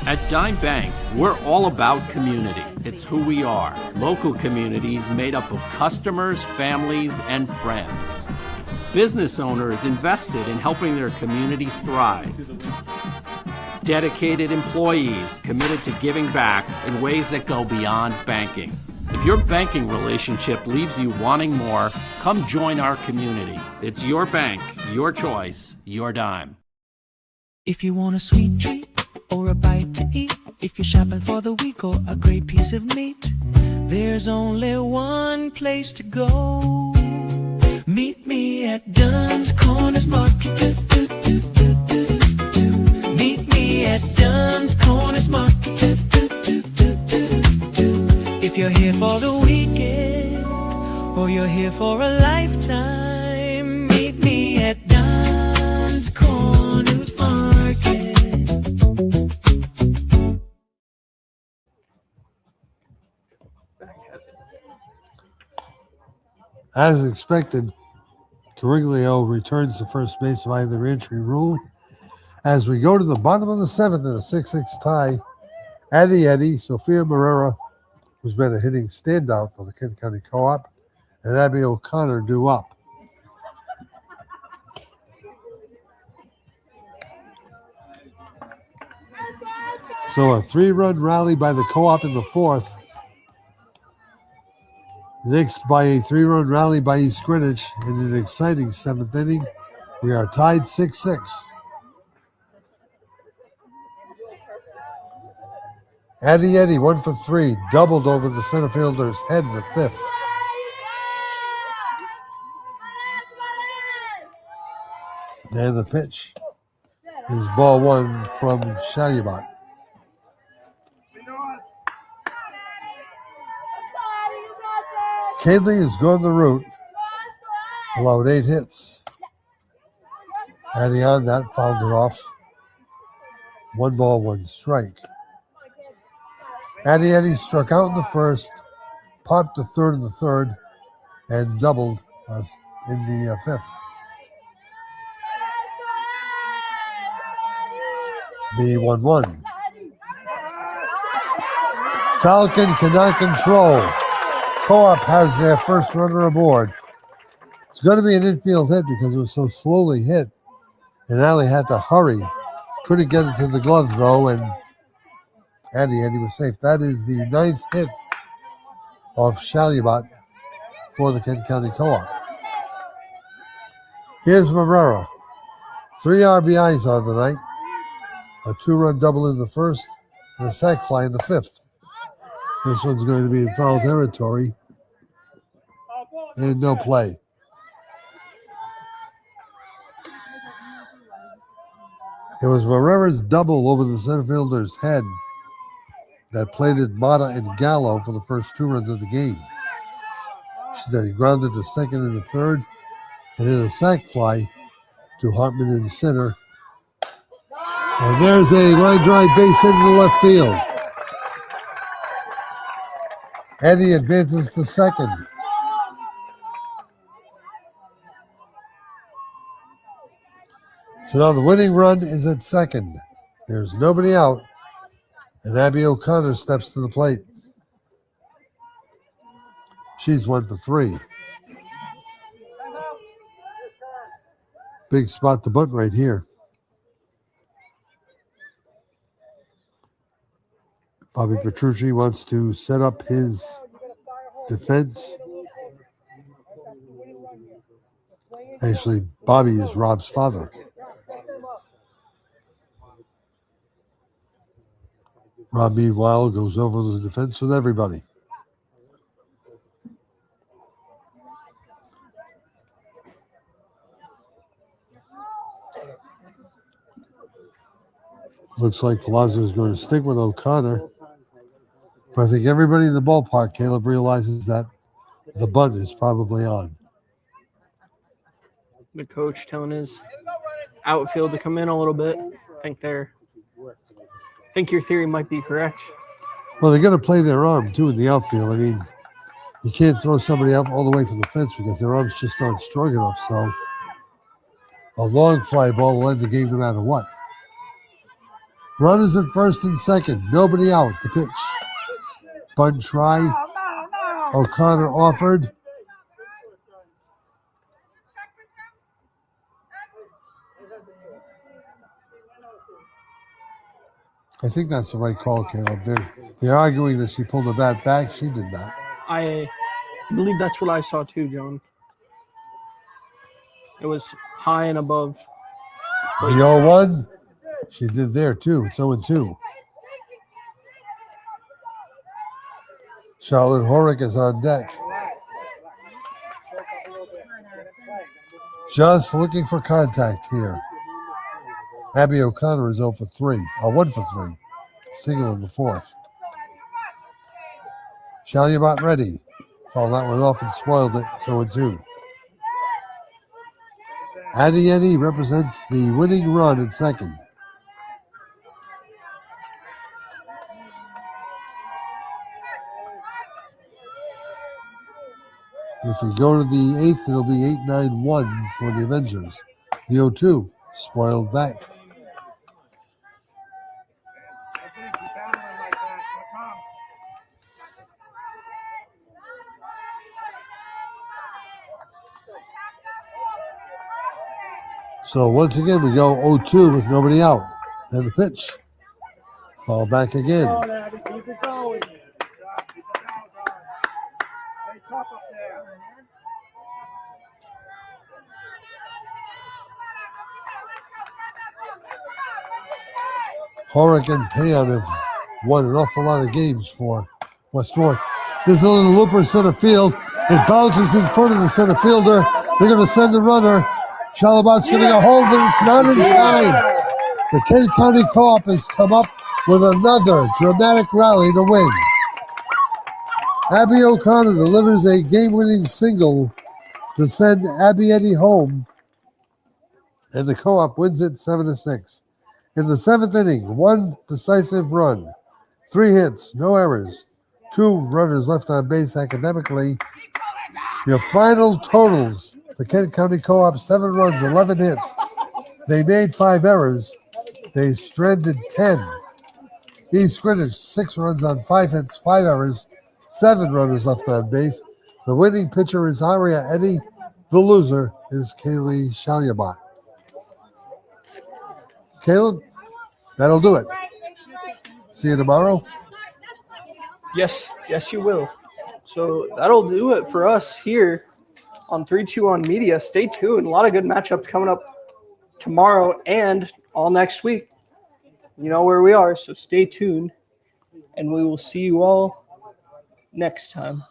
S22: At Dime Bank, we're all about community. It's who we are. Local communities made up of customers, families, and friends. Business owners invested in helping their communities thrive. Dedicated employees committed to giving back in ways that go beyond banking. If your banking relationship leaves you wanting more, come join our community. It's your bank, your choice, your dime.
S11: If you want a sweet treat or a bite to eat, if you're shopping for the week or a great piece of meat, there's only one place to go. Meet me at Dunn's Corners Market. Meet me at Dunn's Corners Market. If you're here for the weekend or you're here for a lifetime, meet me at Dunn's Corners Market.
S3: As expected, Cariglio returns to first base via the re-entry rule. As we go to the bottom of the seventh in a 6-6 tie, Eddie, Sophia Morera, who's been a hitting standout for the Kent County Co-op, and Abby O'Connor due up. So a 3-run rally by the Co-op in the fourth. Next by a 3-run rally by East Greenwich in an exciting seventh inning. We are tied 6-6. Eddie, 1 for 3, doubled over the center fielder's head in the fifth. And the pitch is ball one from Shalyabot. Cadley has gone the route, allowed 8 hits. Adding on that, fouled it off. 1 ball, 1 strike. Eddie struck out in the first, popped the third in the third, and doubled in the fifth. The 1-1. Falcon cannot control. Co-op has their first runner aboard. It's going to be an infield hit because it was so slowly hit. And Allie had to hurry. Couldn't get it to the glove, though, and Eddie was safe. That is the 9th hit of Shalyabot for the Kent County Co-op. Here's Morera. 3 RBIs on the night. A 2-run double in the first and a sac fly in the fifth. This one's going to be in foul territory. And no play. It was Morera's double over the center fielder's head that plated Mata and Gallo for the first 2 runs of the game. She then grounded to second and the third, and then a sac fly to Hartman in center. And there's a line drive base hit into left field. Eddie advances to second. So now the winning run is at second. There's nobody out. And Abby O'Connor steps to the plate. She's 1 for 3. Big spot to bunt right here. Bobby Petrucci wants to set up his defense. Actually, Bobby is Rob's father. Rob, meanwhile, goes over the defense with everybody. Looks like Palazzo is going to stick with O'Connor. But I think everybody in the ballpark, Caleb, realizes that the bunt is probably on.
S4: The coach telling his outfield to come in a little bit. I think your theory might be correct.
S3: Well, they're going to play their arm, too, in the outfield. I mean, you can't throw somebody up all the way from the fence because their arms just aren't strong enough. So a long fly ball will end the game no matter what. Runners at first and second. Nobody out. The pitch. Bunt try. O'Connor offered. I think that's the right call, Caleb. They're arguing that she pulled the bat back. She did not.
S4: I believe that's what I saw too, John. It was high and above.
S3: The 0-1, she did there too. It's 0-2. Charlotte Horrick is on deck. Just looking for contact here. Abby O'Connor is 0 for 3, or 1 for 3. Single in the fourth. Shalyabot ready. Fouled that one off and spoiled it. 0-2. Adeyemi represents the winning run at second. If we go to the eighth, it'll be 8-9-1 for the Avengers. The 0-2, spoiled back. So once again, we go 0-2 with nobody out. Then the pitch. Fall back again. Horrick and Pan have won an awful lot of games for West Warwick. There's a little looper center field. It bounces in front of the center fielder. They're going to send the runner. Shalabot's going to go home, but it's not in time. The Kent County Co-op has come up with another dramatic rally to win. Abby O'Connor delivers a game-winning single to send Adeyemi home, and the Co-op wins it 7-6. In the seventh inning, one decisive run, 3 hits, no errors, 2 runners left on base academically. Your final totals: the Kent County Co-op, 7 runs, 11 hits. They made 5 errors. They stranded 10. East Greenwich, 6 runs on 5 hits, 5 errors, 7 runners left on base. The winning pitcher is Aria Eddy. The loser is Kaylee Shalyabot. Caleb, that'll do it. See you tomorrow.
S4: Yes, you will. So that'll do it for us here on 3-2-1 Media. Stay tuned. A lot of good matchups coming up tomorrow and all next week. You know where we are, so stay tuned, and we will see you all next time.